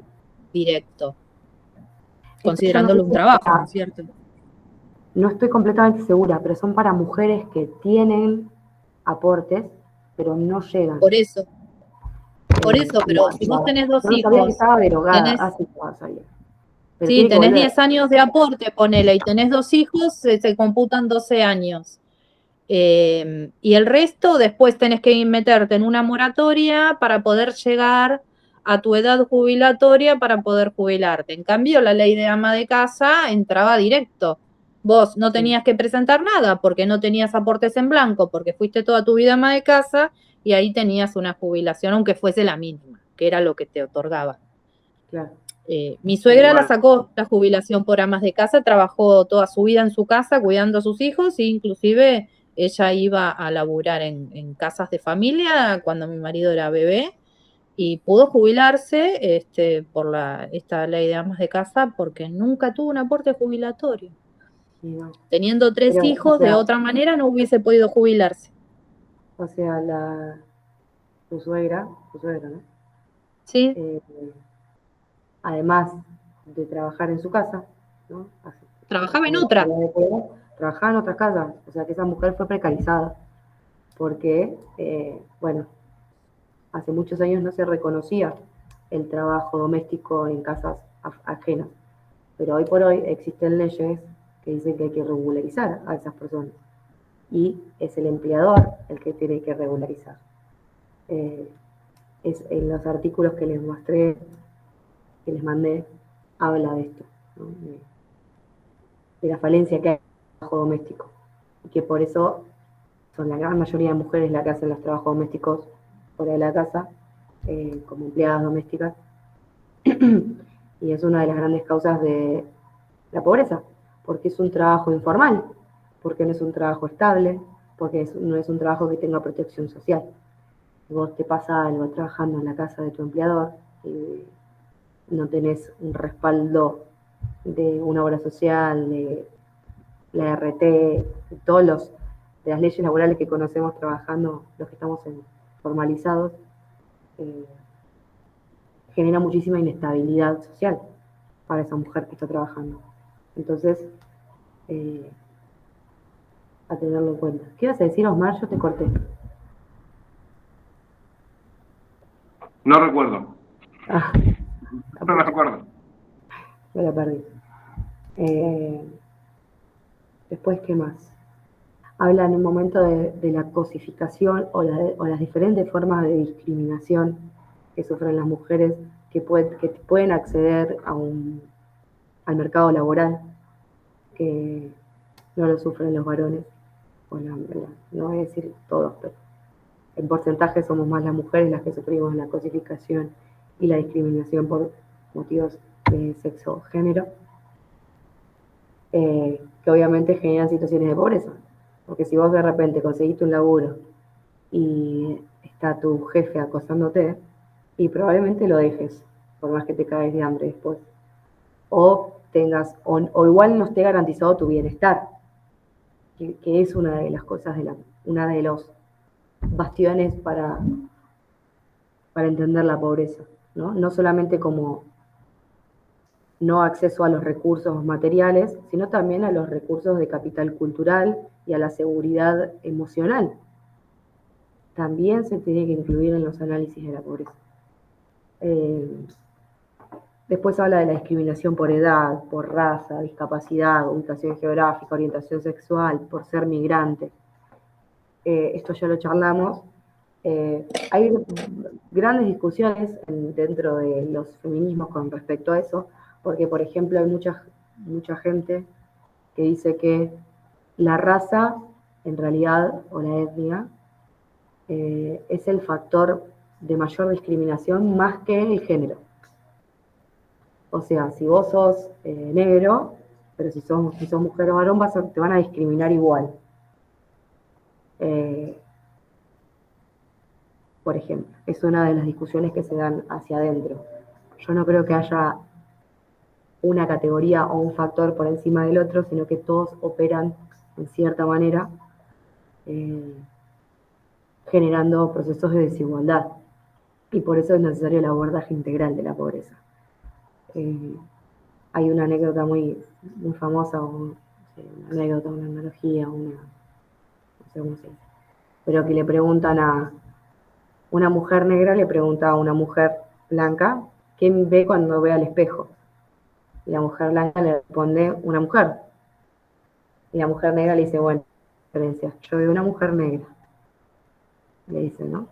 Speaker 2: directo,
Speaker 1: Esto yo no sé
Speaker 2: considerándolo un
Speaker 1: si es
Speaker 2: trabajo, ¿no es cierto?
Speaker 1: no estoy completamente segura, pero son para mujeres que tienen aportes, pero no llegan.
Speaker 2: Por eso, pero si vos tenés dos
Speaker 1: Yo no sabía que
Speaker 2: hijos,
Speaker 1: estaba derogada,
Speaker 2: tenés,
Speaker 1: así que sabía. Pero
Speaker 2: sí,
Speaker 1: tiene que
Speaker 2: tenés
Speaker 1: volver.
Speaker 2: 10 años de aporte, ponele, y tenés dos hijos, se computan 12 años. Y el resto después tenés que meterte en una moratoria para poder llegar a tu edad jubilatoria para poder jubilarte. En cambio, la ley de ama de casa entraba directo. Vos no tenías que presentar nada porque no tenías aportes en blanco, porque fuiste toda tu vida ama de casa y ahí tenías una jubilación, aunque fuese la mínima, que era lo que te otorgaba.
Speaker 1: Claro.
Speaker 2: Mi suegra la
Speaker 3: Igual,
Speaker 2: sacó la jubilación por amas de casa, trabajó toda su vida en su casa cuidando a sus hijos e inclusive ella iba a laburar en casas de familia cuando mi marido era bebé y pudo jubilarse por esta ley de amas de casa porque nunca tuvo un aporte jubilatorio.
Speaker 1: Sí, no.
Speaker 2: Teniendo 3
Speaker 1: Pero,
Speaker 2: hijos, de otra manera no hubiese podido jubilarse.
Speaker 1: o sea, tu suegra, ¿no?
Speaker 2: ¿Sí?
Speaker 1: Además de trabajar en su casa, ¿no?
Speaker 2: Trabajaba en
Speaker 1: Haciendo
Speaker 2: otra.
Speaker 1: tareas de cuidado, trabajaba en otras casas. O sea, que esa mujer fue precarizada. Porque, bueno, hace muchos años no se reconocía el trabajo doméstico en casas ajenas. Pero hoy por hoy existen leyes que dicen que hay que regularizar a esas personas. Y es el empleador el que tiene que regularizar. Es en los artículos que les mostré, que les mandé, habla de esto, ¿no? De la falencia que hay en el trabajo doméstico. Y que por eso son la gran mayoría de mujeres las que hacen los trabajos domésticos fuera de la casa, como empleadas domésticas. Y es una de las grandes causas de la pobreza, porque es un trabajo informal, porque no es un trabajo estable, porque no es un trabajo que tenga protección social. Si vos te pasa algo trabajando en la casa de tu empleador y no tenés un respaldo de una obra social, de la RT, de las leyes laborales que conocemos trabajando, los que estamos formalizados, genera muchísima inestabilidad social para esa mujer que está trabajando. Entonces, a tenerlo en cuenta. ¿Qué ibas a decir, Osmar? Yo te corté.
Speaker 3: no recuerdo.
Speaker 1: Ah,
Speaker 3: No recuerdo.
Speaker 1: me la perdí. Después, ¿qué más? Habla en un momento de la cosificación o las diferentes formas de discriminación que sufren las mujeres que pueden acceder al mercado laboral, que no lo sufren los varones. No voy a decir todos, pero en porcentaje somos más las mujeres las que sufrimos la cosificación y la discriminación por motivos de sexo o género, que obviamente generan situaciones de pobreza. Porque si vos de repente conseguiste un laburo y está tu jefe acosándote, y probablemente lo dejes, por más que te caes de hambre después. O o igual no esté garantizado tu bienestar, que es una de las cosas, una de los bastiones para entender la pobreza, ¿no? No solamente como no acceso a los recursos materiales, sino también a los recursos de capital cultural y a la seguridad emocional. También se tiene que incluir en los análisis de la pobreza. Después habla de la discriminación por edad, por raza, discapacidad, ubicación geográfica, orientación sexual, por ser migrante. Esto ya lo charlamos. Hay grandes discusiones dentro de los feminismos con respecto a eso, porque, por ejemplo, hay mucha gente que dice que la raza, en realidad, o la etnia, es el factor de mayor discriminación más que el género. O sea, si vos sos negro, pero si sos mujer o varón, te van a discriminar igual. Por ejemplo, es una de las discusiones que se dan hacia adentro. Yo no creo que haya una categoría o un factor por encima del otro, sino que todos operan en cierta manera, generando procesos de desigualdad. Y por eso es necesario el abordaje integral de la pobreza. Hay una anécdota muy famosa, una anécdota, una analogía, no sé cómo se dice, pero que le preguntan a una mujer negra, le pregunta a una mujer blanca, ¿qué ve cuando ve al espejo? Y la mujer blanca le responde, una mujer. Y la mujer negra le dice, bueno, diferencia, yo veo una mujer negra. Le dice, ¿no?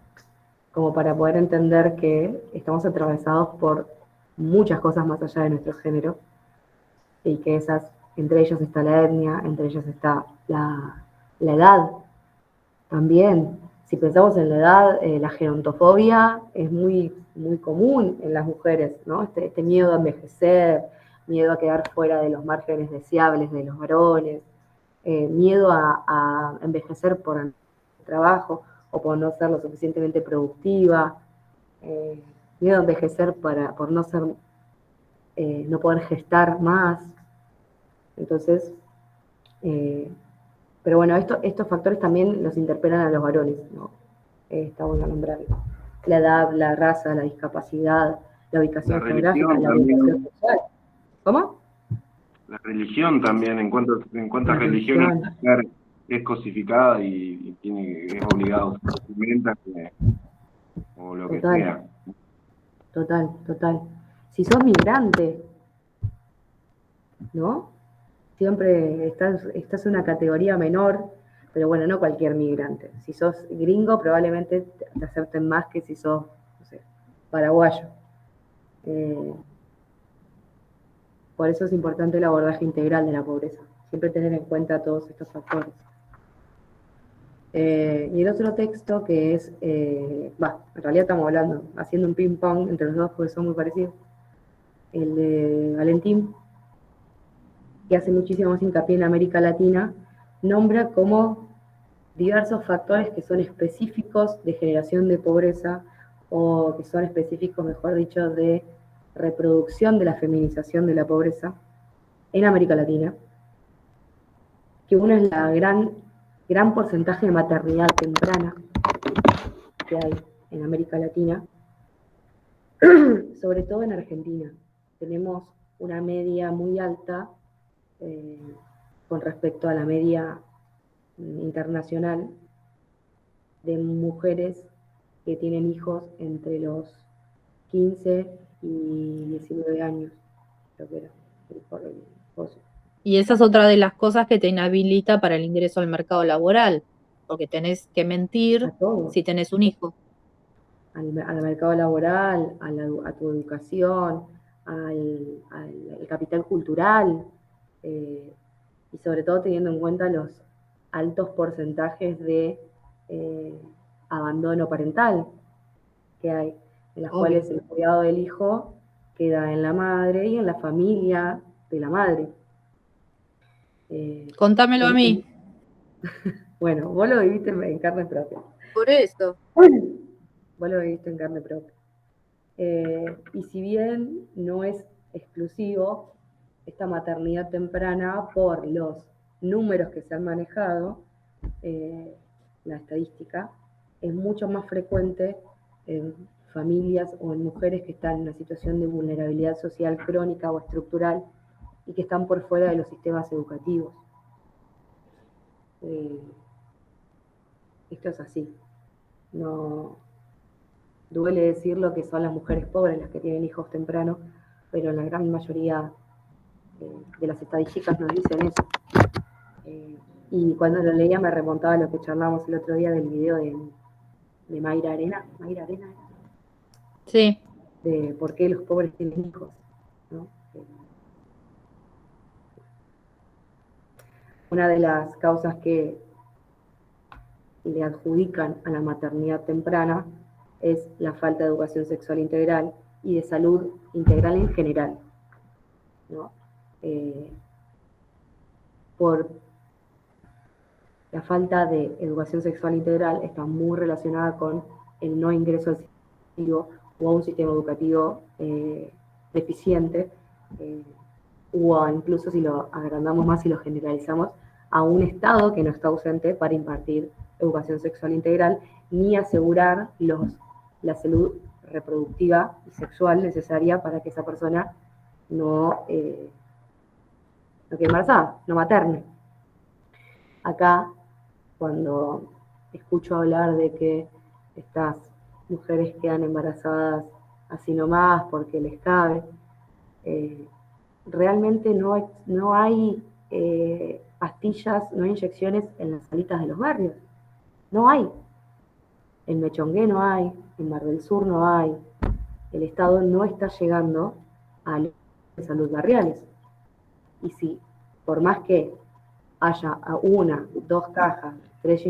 Speaker 1: Como para poder entender que estamos atravesados por muchas cosas más allá de nuestro género, y que entre ellos está la etnia, entre ellos está la edad también. Si pensamos en la edad, la gerontofobia es muy común en las mujeres, ¿no? Este miedo a envejecer, miedo a quedar fuera de los márgenes deseables de los varones, miedo a envejecer por el trabajo o por no ser lo suficientemente productiva, miedo a envejecer por no poder gestar más. Entonces, pero bueno, estos factores también los interpelan a los varones, ¿no? Está bueno nombrarlo. La edad, la raza, la discapacidad, la ubicación geográfica, la orientación sexual. ¿Cómo?
Speaker 3: La religión también, en cuántas religiones es cosificada y es obligado a usar vestimentas o lo que sea.
Speaker 1: Total. Si sos migrante, ¿no? Siempre estás en una categoría menor, pero bueno, no cualquier migrante. Si sos gringo, probablemente te acepten más que si sos, no sé, paraguayo. Por eso es importante el abordaje integral de la pobreza. Siempre tener en cuenta todos estos factores. Y el otro texto que es, en realidad estamos haciendo un ping-pong entre los dos porque son muy parecidos. El de Valentín, que hace muchísimo más hincapié en América Latina, nombra como diversos factores que son específicos de generación de pobreza, o que son específicos, mejor dicho, de reproducción de la feminización de la pobreza en América Latina, que uno es la gran porcentaje de maternidad temprana que hay en América Latina, sobre todo en Argentina. Tenemos una media muy alta con respecto a la media internacional de mujeres que tienen hijos entre los 15 y 19 años, creo que era el esposo.
Speaker 2: Y esa es otra de las cosas que te inhabilita para el ingreso al mercado laboral, porque tenés que mentir si tenés un hijo.
Speaker 1: Al mercado laboral, a tu educación, al capital cultural, y sobre todo teniendo en cuenta los altos porcentajes de abandono parental que hay, en las cuales el cuidado del hijo queda en la madre y en la familia de la madre.
Speaker 2: Contámelo a mí.
Speaker 1: Bueno, vos lo viviste en carne propia.
Speaker 2: Por eso.
Speaker 1: Vos lo viviste en carne propia. Y si bien no es exclusivo, esta maternidad temprana, por los números que se han manejado, la estadística, es mucho más frecuente en familias o en mujeres que están en una situación de vulnerabilidad social crónica o estructural y que están por fuera de los sistemas educativos. Esto es así. No duele decirlo que son las mujeres pobres las que tienen hijos tempranos, pero la gran mayoría de las estadísticas nos dicen eso. Y cuando lo leía me remontaba a lo que charlábamos el otro día del video de Mayra Arena. ¿Mayra Arena?
Speaker 2: Sí.
Speaker 1: De por qué los pobres tienen hijos, ¿no? Una de las causas que le adjudican a la maternidad temprana es la falta de educación sexual integral y de salud integral en general, ¿no? Por la falta de educación sexual integral está muy relacionada con el no ingreso al sistema educativo o a un sistema educativo deficiente, o incluso si lo agrandamos más y lo generalizamos, a un Estado que no está ausente para impartir educación sexual integral ni asegurar la salud reproductiva y sexual necesaria para que esa persona no quede embarazada, no materne. Acá, cuando escucho hablar de que estas mujeres quedan embarazadas así nomás porque les cabe, realmente no hay pastillas, no hay inyecciones en las salitas de los barrios. No hay. En Mechongué no hay, en Mar del Sur no hay. El Estado no está llegando a los de salud barriales. Y si, por más que haya una, 2 cajas, 3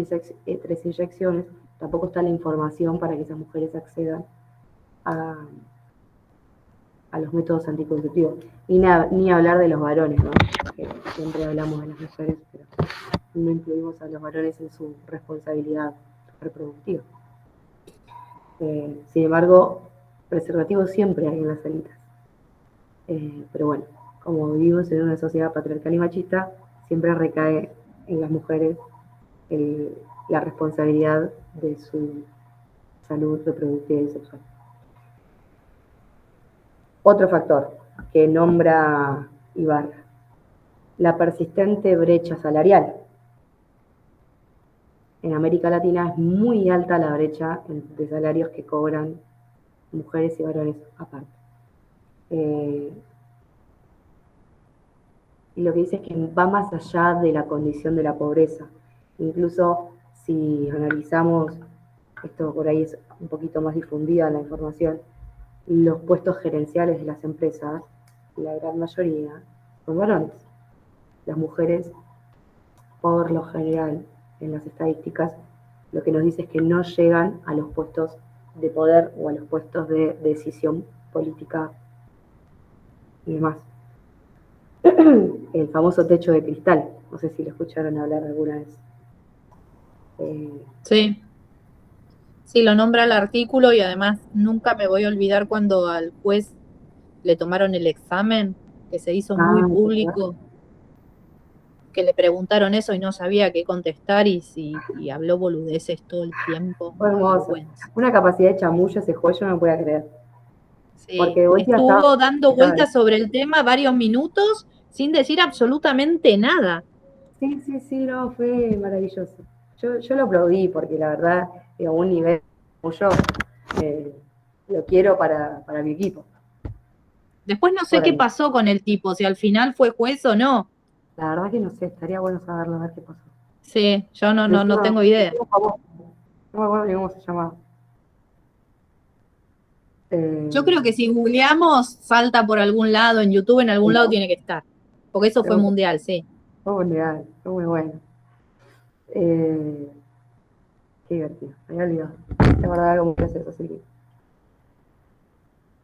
Speaker 1: inyecciones, tampoco está la información para que esas mujeres accedan a los métodos anticonceptivos. Ni hablar de los varones, ¿no? Que siempre hablamos de las mujeres, pero no incluimos a los varones en su responsabilidad reproductiva. Sin embargo, preservativos siempre hay en las salitas. Pero bueno, como vivimos en una sociedad patriarcal y machista, siempre recae en las mujeres la responsabilidad de su salud reproductiva y sexual. Otro factor que nombra Ibarra, la persistente brecha salarial. En América Latina es muy alta la brecha de salarios que cobran mujeres y varones aparte. Y lo que dice es que va más allá de la condición de la pobreza. Incluso si analizamos, esto por ahí es un poquito más difundida la información, los puestos gerenciales de las empresas, la gran mayoría son varones. Las mujeres, por lo general, en las estadísticas, lo que nos dice es que no llegan a los puestos de poder o a los puestos de decisión política y demás. El famoso techo de cristal, no sé si lo escucharon hablar alguna vez.
Speaker 2: Sí. Sí, lo nombra el artículo y además nunca me voy a olvidar cuando al juez le tomaron el examen, que se hizo muy público, que le preguntaron eso y no sabía qué contestar y habló boludeces todo el tiempo.
Speaker 1: Fue hermoso. Una capacidad de chamullo ese juez, yo no podía creer.
Speaker 2: Sí,
Speaker 1: porque hoy
Speaker 2: estuvo dando vueltas sobre el tema varios minutos sin decir absolutamente nada.
Speaker 1: Sí, no, fue maravilloso. Yo lo aplaudí porque la verdad, a un nivel como yo, lo quiero para mi equipo.
Speaker 2: Después no sé qué pasó con el tipo, si al final fue juez o no.
Speaker 1: La verdad que no sé, estaría bueno saberlo, a ver qué pasó.
Speaker 2: Sí, yo no tengo idea.
Speaker 1: No me acuerdo ni cómo se llamaba.
Speaker 2: Yo creo que si googleamos, salta por algún lado, en YouTube en algún lado tiene que estar. Porque eso fue mundial, sí.
Speaker 1: Fue mundial, fue muy bueno. Qué divertido, me había olvidado. La verdad, como que eso, sí.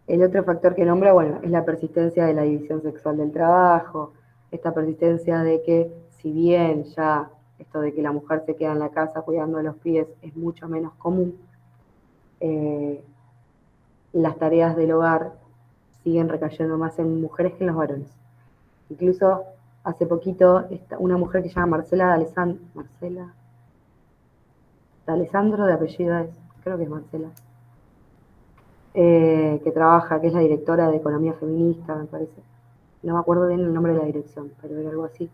Speaker 1: El otro factor que nombra, bueno, es la persistencia de la división sexual del trabajo, esta persistencia de que si bien ya esto de que la mujer se queda en la casa cuidando a los pibes es mucho menos común. Las tareas del hogar siguen recayendo más en mujeres que en los varones. Incluso hace poquito una mujer que se llama Marcela D'Alessandro, de apellido creo que es Marcela, que trabaja, que es la directora de Economía Feminista, me parece. No me acuerdo bien el nombre de la dirección, pero era algo así.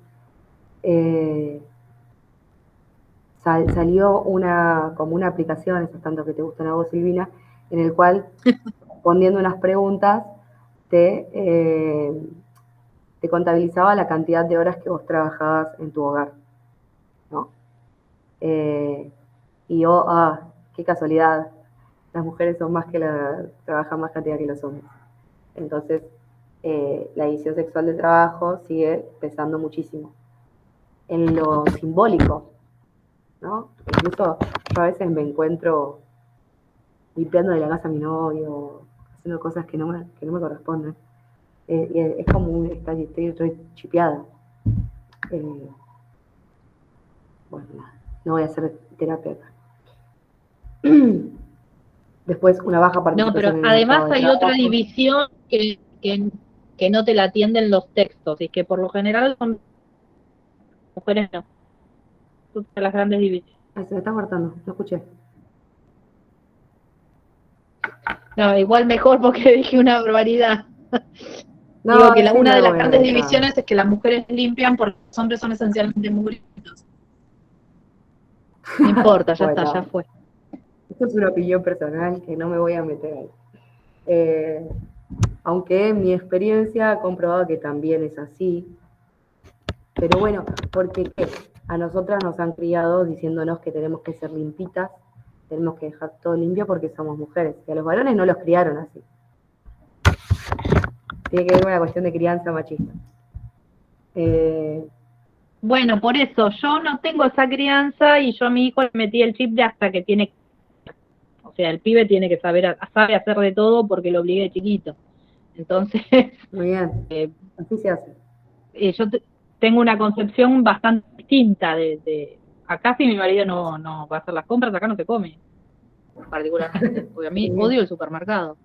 Speaker 1: Salió como una aplicación, esos tanto que te gustan a vos, Silvina, en el cual, respondiendo unas preguntas, te contabilizaba la cantidad de horas que vos trabajabas en tu hogar, ¿no? Y qué casualidad, las mujeres son trabajan más cantidad que los hombres. Entonces, la división sexual del trabajo sigue pesando muchísimo. En lo simbólico, ¿no? Incluso yo a veces me encuentro limpiando de la casa a mi novio, haciendo cosas que no me corresponden. Y es como estoy chipeada. Bueno, no voy a hacer terapia acá. Después, una baja
Speaker 2: No,
Speaker 1: participación
Speaker 2: pero
Speaker 1: en el
Speaker 2: además
Speaker 1: mercado de
Speaker 2: hay otra
Speaker 1: trabajo.
Speaker 2: división que no te la atienden los textos, y que por lo general son mujeres, no. Son las grandes divisiones.
Speaker 1: Ay, se me está cortando, no escuché.
Speaker 2: No, igual mejor porque dije una barbaridad.
Speaker 1: No,
Speaker 2: Digo que
Speaker 1: sí,
Speaker 2: una
Speaker 1: no
Speaker 2: de
Speaker 1: lo
Speaker 2: las
Speaker 1: voy a
Speaker 2: grandes
Speaker 1: analizar.
Speaker 2: divisiones es que las mujeres limpian porque los hombres son esencialmente mugrientos. No importa, ya
Speaker 1: Bueno,
Speaker 2: está, ya fue.
Speaker 1: esto es una opinión personal que no me voy a meter ahí. Aunque mi experiencia ha comprobado que también es así. Pero bueno, porque a nosotras nos han criado diciéndonos que tenemos que ser limpitas, tenemos que dejar todo limpio porque somos mujeres. Y a los varones no los criaron así. Tiene que ver con una cuestión de crianza machista.
Speaker 2: Bueno, por eso, yo no tengo esa crianza y yo a mi hijo le metí el chip de hasta que tiene, o sea, el pibe tiene que sabe hacer de todo porque lo obligué de chiquito. Entonces,
Speaker 1: Muy bien, así se hace.
Speaker 2: yo tengo una concepción bastante distinta acá si mi marido no va a hacer las compras, acá no se come, particularmente, porque a mí odio el supermercado.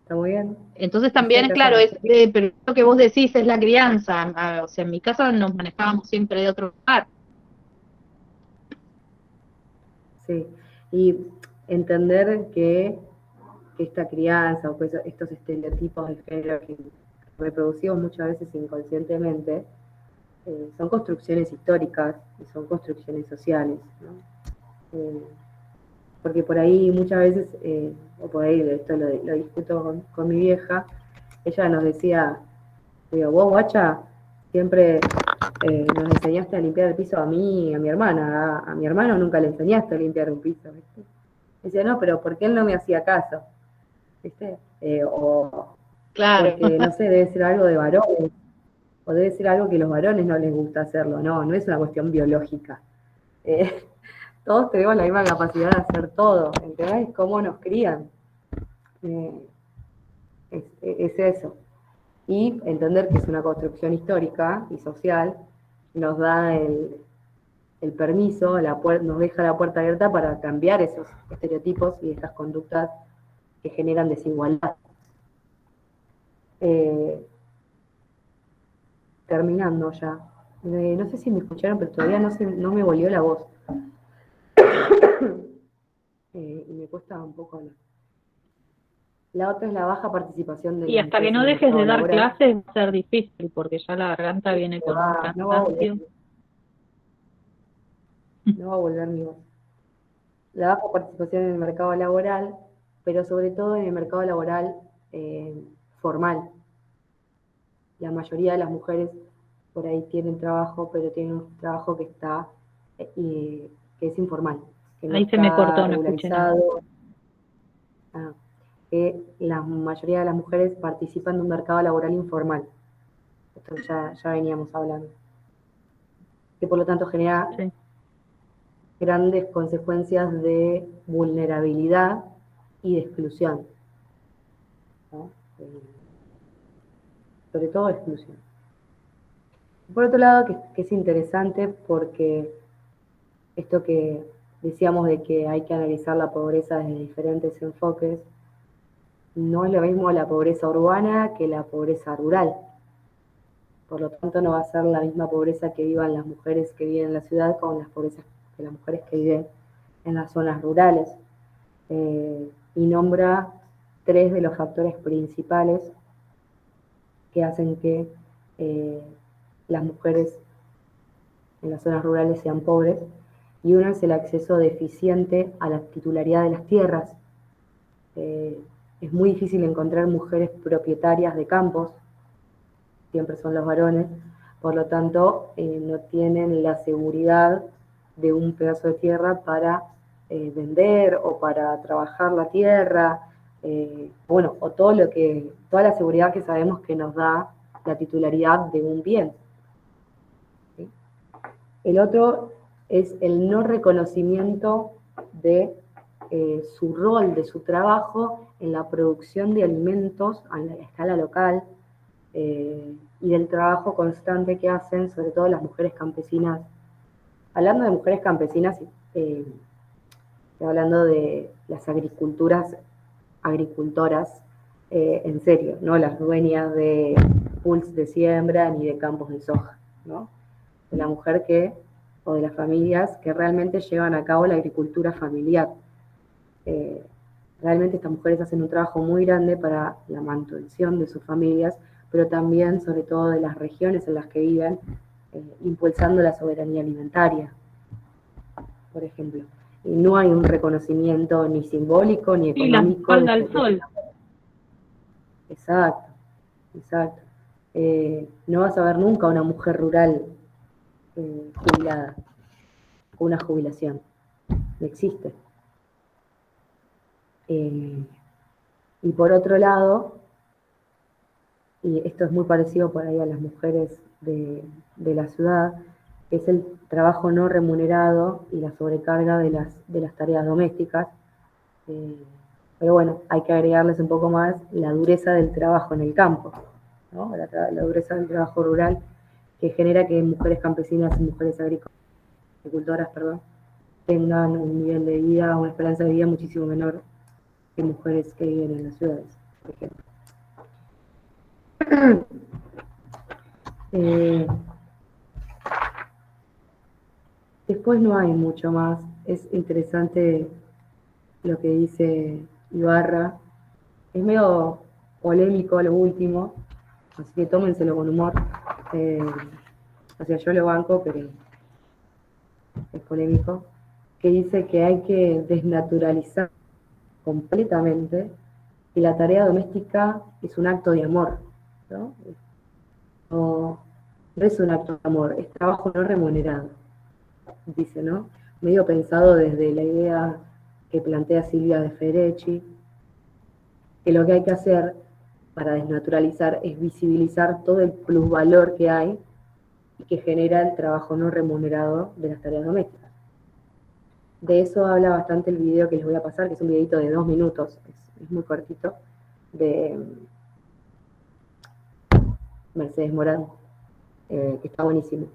Speaker 1: Está muy bien.
Speaker 2: Entonces también, claro, pero lo que vos decís es la crianza. O sea, en mi casa nos manejábamos siempre de otro lugar.
Speaker 1: Sí, y entender que esta crianza o pues estos estereotipos de género que reproducimos muchas veces inconscientemente son construcciones históricas y son construcciones sociales, ¿no? Porque por ahí muchas veces, o por ahí esto lo discuto con mi vieja, ella nos decía, digo, vos guacha, siempre nos enseñaste a limpiar el piso a mí y a mi hermana, a mi hermano nunca le enseñaste a limpiar un piso, ¿viste? Decía, no, pero ¿por qué él no me hacía caso? ¿Viste?
Speaker 2: Claro.
Speaker 1: Porque, no sé, debe ser algo de varones, o debe ser algo que a los varones no les gusta hacerlo, no es una cuestión biológica. Todos tenemos la misma capacidad de hacer todo, el tema es cómo nos crían. Es eso. Y entender que es una construcción histórica y social, nos da el permiso, nos deja la puerta abierta para cambiar esos estereotipos y estas conductas que generan desigualdad. Terminando ya. No sé si me escucharon, pero todavía no me volvió la voz. Y me cuesta un poco hablar. La otra es la baja participación de
Speaker 2: Y
Speaker 1: las
Speaker 2: hasta que
Speaker 1: mujeres
Speaker 2: no
Speaker 1: en el
Speaker 2: dejes
Speaker 1: mercado
Speaker 2: de dar
Speaker 1: laboral.
Speaker 2: clases va a ser difícil, porque ya la garganta viene con un
Speaker 1: No va a volver,
Speaker 2: cansancio.
Speaker 1: no va a volver mi voz. La baja participación en el mercado laboral, pero sobre todo en el mercado laboral formal. La mayoría de las mujeres por ahí tienen trabajo, pero tienen un trabajo que que es informal, que no
Speaker 2: Ahí se me
Speaker 1: está
Speaker 2: cortó, no escuché nada.
Speaker 1: regularizado. Que la mayoría de las mujeres participan de un mercado laboral informal. Esto ya veníamos hablando. Que por lo tanto genera grandes consecuencias de vulnerabilidad y de exclusión, ¿no? Sobre todo exclusión. Por otro lado, que es interesante porque esto que decíamos de que hay que analizar la pobreza desde diferentes enfoques, no es lo mismo la pobreza urbana que la pobreza rural. Por lo tanto, no va a ser la misma pobreza que vivan las mujeres que viven en la ciudad con las pobrezas de las mujeres que viven en las zonas rurales. Y nombra 3 de los factores principales que hacen que las mujeres en las zonas rurales sean pobres, y uno es el acceso deficiente a la titularidad de las tierras. Es muy difícil encontrar mujeres propietarias de campos, siempre son los varones, por lo tanto no tienen la seguridad de un pedazo de tierra para vender o para trabajar la tierra, bueno, o toda la seguridad que sabemos que nos da la titularidad de un bien. ¿Sí? El otro es el no reconocimiento de su rol, de su trabajo en la producción de alimentos a la escala local, y del trabajo constante que hacen, sobre todo las mujeres campesinas. Hablando de mujeres campesinas, estoy hablando de las agricultoras, en serio, no las dueñas de pools de siembra ni de campos de soja, ¿no? De la mujer o de las familias que realmente llevan a cabo la agricultura familiar. Realmente estas mujeres hacen un trabajo muy grande para la manutención de sus familias, pero también, sobre todo, de las regiones en las que viven, impulsando la soberanía alimentaria, por ejemplo. Y no hay un reconocimiento ni simbólico ni económico.
Speaker 2: Y la espalda al sol.
Speaker 1: Exacto, exacto. No vas a ver nunca una mujer rural jubilada, con una jubilación. No existe. Y por otro lado, y esto es muy parecido por ahí a las mujeres de la ciudad, es el trabajo no remunerado y la sobrecarga de las tareas domésticas. Pero bueno, hay que agregarles un poco más la dureza del trabajo en el campo, ¿no? La dureza del trabajo rural, que genera que mujeres campesinas y mujeres agricultoras, tengan un nivel de vida, una esperanza de vida muchísimo menor que mujeres que viven en las ciudades, por ejemplo. Después no hay mucho más. Es interesante lo que dice Ibarra. Es medio polémico lo último, así que tómenselo con humor. O sea, yo lo banco, pero es polémico. Que dice que hay que desnaturalizar completamente que la tarea doméstica es un acto de amor, ¿no? No es un acto de amor, es trabajo no remunerado, dice, ¿no? Medio pensado desde la idea que plantea Silvia de Federici, que lo que hay que hacer para desnaturalizar es visibilizar todo el plusvalor que hay y que genera el trabajo no remunerado de las tareas domésticas. De eso habla bastante el video que les voy a pasar, que es un videito de 2 minutos, es muy cortito, de Mercedes Morán, que está buenísimo.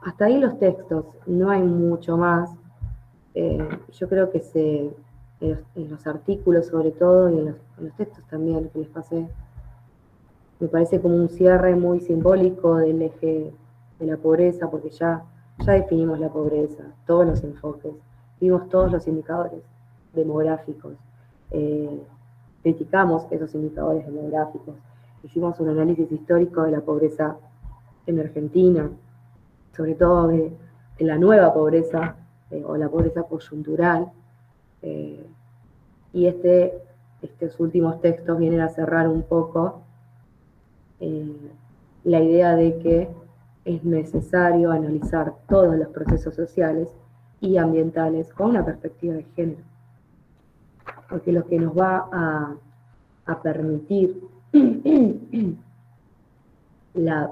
Speaker 1: Hasta ahí los textos, no hay mucho más. Yo creo que en los artículos sobre todo, y en los textos también que les pasé, me parece como un cierre muy simbólico del eje de la pobreza, porque ya definimos la pobreza, todos los enfoques, vimos todos los indicadores demográficos, criticamos esos indicadores demográficos, hicimos un análisis histórico de la pobreza en Argentina, sobre todo de la nueva pobreza, o la pobreza coyuntural, y estos últimos textos vienen a cerrar un poco la idea de que es necesario analizar todos los procesos sociales y ambientales con una perspectiva de género, porque lo que nos va a permitir la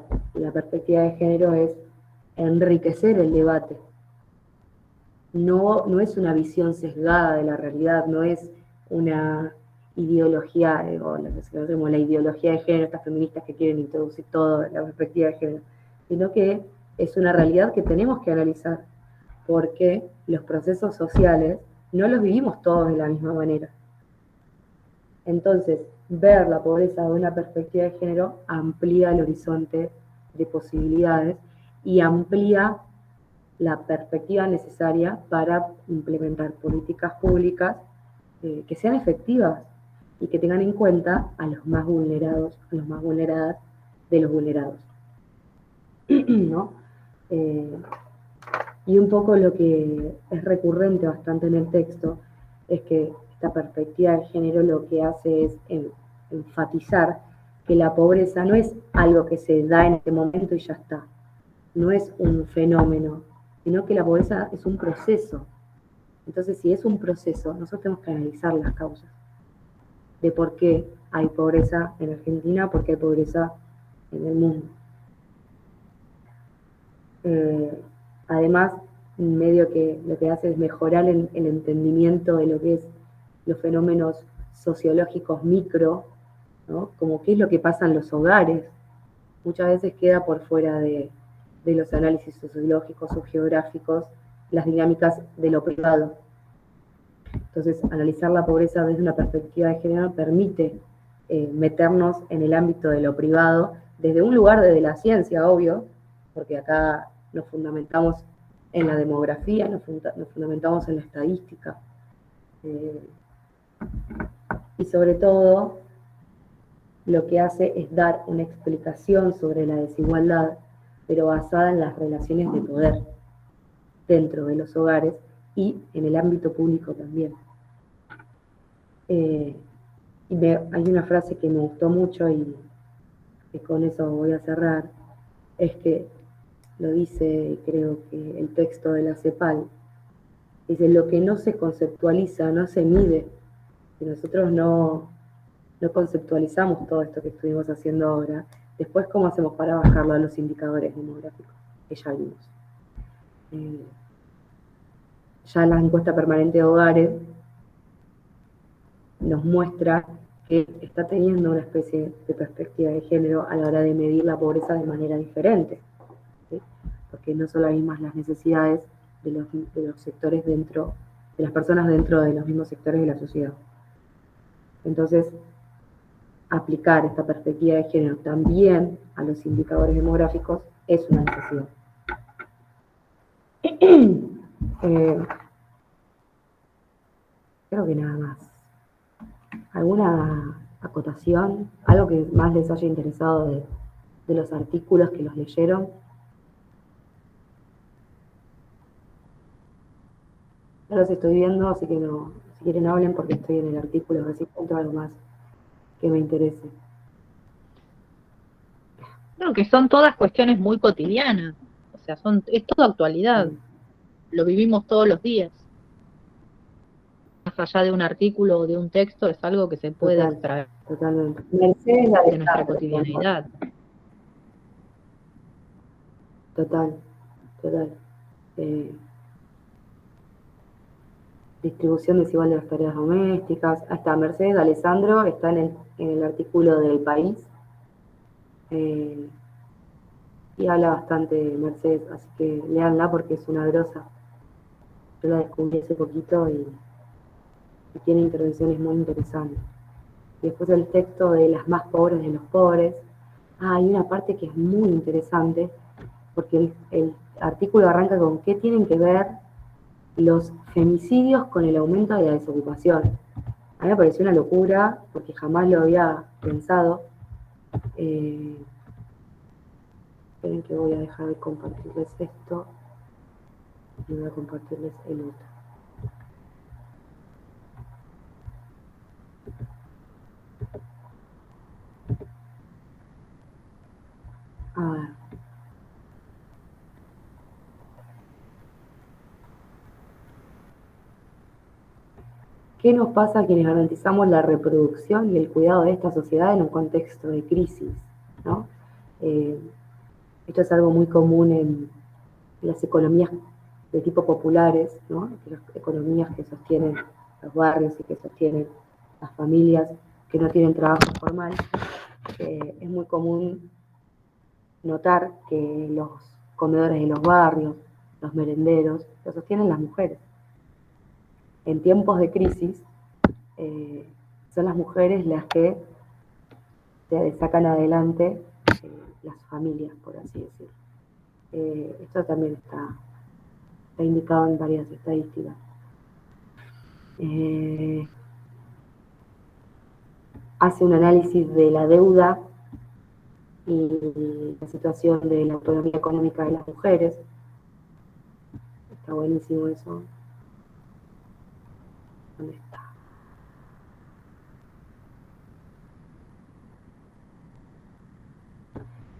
Speaker 1: perspectiva de género es enriquecer el debate. No es una visión sesgada de la realidad, no es una ideología, o lo que se conoce como la ideología de género, estas feministas que quieren introducir todo la perspectiva de género, sino que es una realidad que tenemos que analizar, porque los procesos sociales no los vivimos todos de la misma manera. Entonces, ver la pobreza de una perspectiva de género amplía el horizonte de posibilidades y amplía la perspectiva necesaria para implementar políticas públicas que sean efectivas y que tengan en cuenta a los más vulnerados, a los más vulneradas de los vulnerados. ¿No? Y un poco lo que es recurrente bastante en el texto es que esta perspectiva de género lo que hace es enfatizar que la pobreza no es algo que se da en este momento y ya está, no es un fenómeno, sino que la pobreza es un proceso. Entonces, si es un proceso, nosotros tenemos que analizar las causas de por qué hay pobreza en Argentina, por qué hay pobreza en el mundo. Además, medio que lo que hace es mejorar el entendimiento de lo que es los fenómenos sociológicos micro, ¿no? Como qué es lo que pasa en los hogares. Muchas veces queda por fuera de los análisis sociológicos o geográficos las dinámicas de lo privado. Entonces, analizar la pobreza desde una perspectiva de género permite meternos en el ámbito de lo privado, desde un lugar desde la ciencia, obvio, porque acá nos fundamentamos en la demografía, nos fundamentamos en la estadística. Y sobre todo, lo que hace es dar una explicación sobre la desigualdad, pero basada en las relaciones de poder dentro de los hogares y en el ámbito público también. Hay una frase que me gustó mucho y con eso voy a cerrar, es que lo dice, creo que el texto de la CEPAL, dice: lo que no se conceptualiza no se mide. Si nosotros no conceptualizamos todo esto que estuvimos haciendo ahora, después ¿cómo hacemos para bajarlo a los indicadores demográficos que ya vimos? Ya la encuesta permanente de hogares nos muestra que está teniendo una especie de perspectiva de género a la hora de medir la pobreza de manera diferente, ¿sí? Porque no son las mismas las necesidades de los sectores dentro, de las personas dentro de los mismos sectores de la sociedad. Entonces, aplicar esta perspectiva de género también a los indicadores demográficos es una necesidad. Creo que nada más. ¿Alguna acotación? ¿Algo que más les haya interesado de los artículos que los leyeron? Ya los estoy viendo, así que no, si quieren hablen porque estoy en el artículo, a ver si encuentro algo más que me interese.
Speaker 2: Creo que son todas cuestiones muy cotidianas, o sea, es toda actualidad, lo vivimos todos los días. Más allá de un artículo o de un texto, es algo que se puede extraer
Speaker 1: totalmente. Mercedes
Speaker 2: de nuestra cotidianidad.
Speaker 1: Total. Distribución desigual de las tareas domésticas. Hasta Mercedes Alessandro está en el artículo del País. Y habla bastante Mercedes, así que léanla porque es una grosa. Yo la descubrí hace poquito y tiene intervenciones muy interesantes. Y después el texto de las más pobres de los pobres. Hay una parte que es muy interesante, porque el artículo arranca con qué tienen que ver los femicidios con el aumento de la desocupación. A mí me pareció una locura, porque jamás lo había pensado. Esperen que voy a dejar de compartirles esto y voy a compartirles el otro. A ver. ¿Qué nos pasa a quienes garantizamos la reproducción y el cuidado de esta sociedad en un contexto de crisis, ¿no? Esto es algo muy común en las economías de tipo populares, ¿no? Las economías que sostienen los barrios y que sostienen las familias que no tienen trabajo formal, es muy común notar que los comedores de los barrios, los merenderos, los sostienen las mujeres. En tiempos de crisis, son las mujeres las que sacan adelante las familias, por así decirlo. Esto también está indicado en varias estadísticas. Hace un análisis de la deuda y la situación de la autonomía económica de las mujeres. Está buenísimo eso. ¿Dónde está?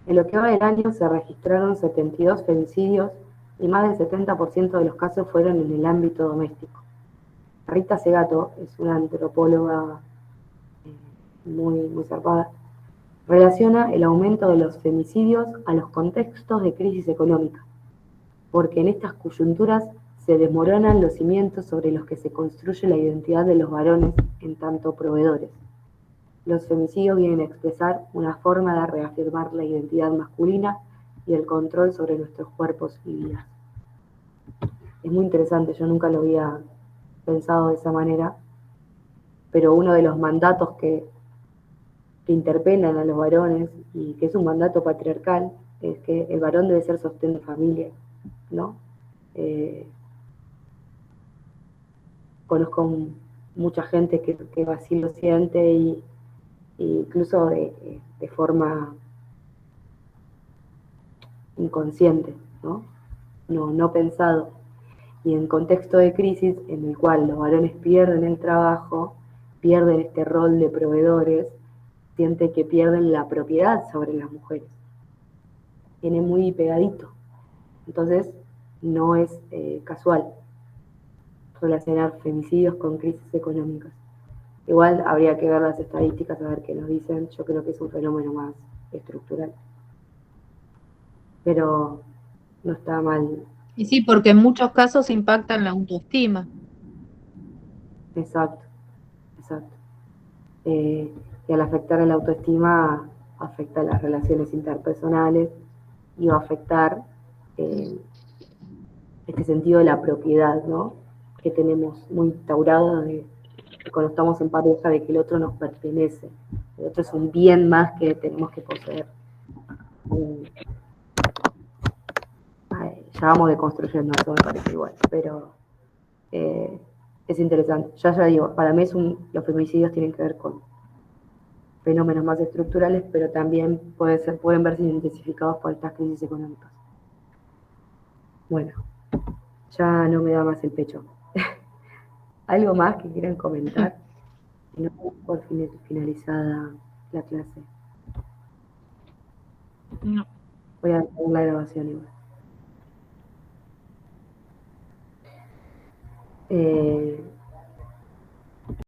Speaker 1: En lo que va del año se registraron 72 femicidios y más del 70% de los casos fueron en el ámbito doméstico. Rita Segato es una antropóloga muy zarpada. Relaciona el aumento de los femicidios a los contextos de crisis económica, porque en estas coyunturas se desmoronan los cimientos sobre los que se construye la identidad de los varones en tanto proveedores. Los femicidios vienen a expresar una forma de reafirmar la identidad masculina y el control sobre nuestros cuerpos y vidas. Es muy interesante, yo nunca lo había pensado de esa manera, pero uno de los mandatos que interpelan a los varones, y que es un mandato patriarcal, es que el varón debe ser sostén de familia, ¿no? Conozco mucha gente que así lo siente, y incluso de forma inconsciente, ¿no? No pensado. Y en contexto de crisis en el cual los varones pierden el trabajo, pierden este rol de proveedores, siente que pierden la propiedad sobre las mujeres. Viene muy pegadito. Entonces, no es casual relacionar femicidios con crisis económicas. Igual habría que ver las estadísticas, a ver qué nos dicen. Yo creo que es un fenómeno más estructural. Pero no está mal.
Speaker 2: Y sí, porque en muchos casos impactan la autoestima.
Speaker 1: Exacto. Y al afectar a la autoestima, afecta a las relaciones interpersonales y va a afectar este sentido de la propiedad, ¿no? Que tenemos muy instaurado de cuando estamos en pareja, de que el otro nos pertenece, el otro es un bien más que tenemos que poseer. Ya vamos deconstruyendo eso, me parece igual, pero es interesante. Ya digo, para mí los feminicidios tienen que ver con fenómenos más estructurales, pero también pueden verse identificados por estas crisis económicas. Bueno, ya no me da más el pecho. ¿Algo más que quieran comentar? No, por finalizada la clase.
Speaker 2: No.
Speaker 1: Voy a hacer la grabación igual.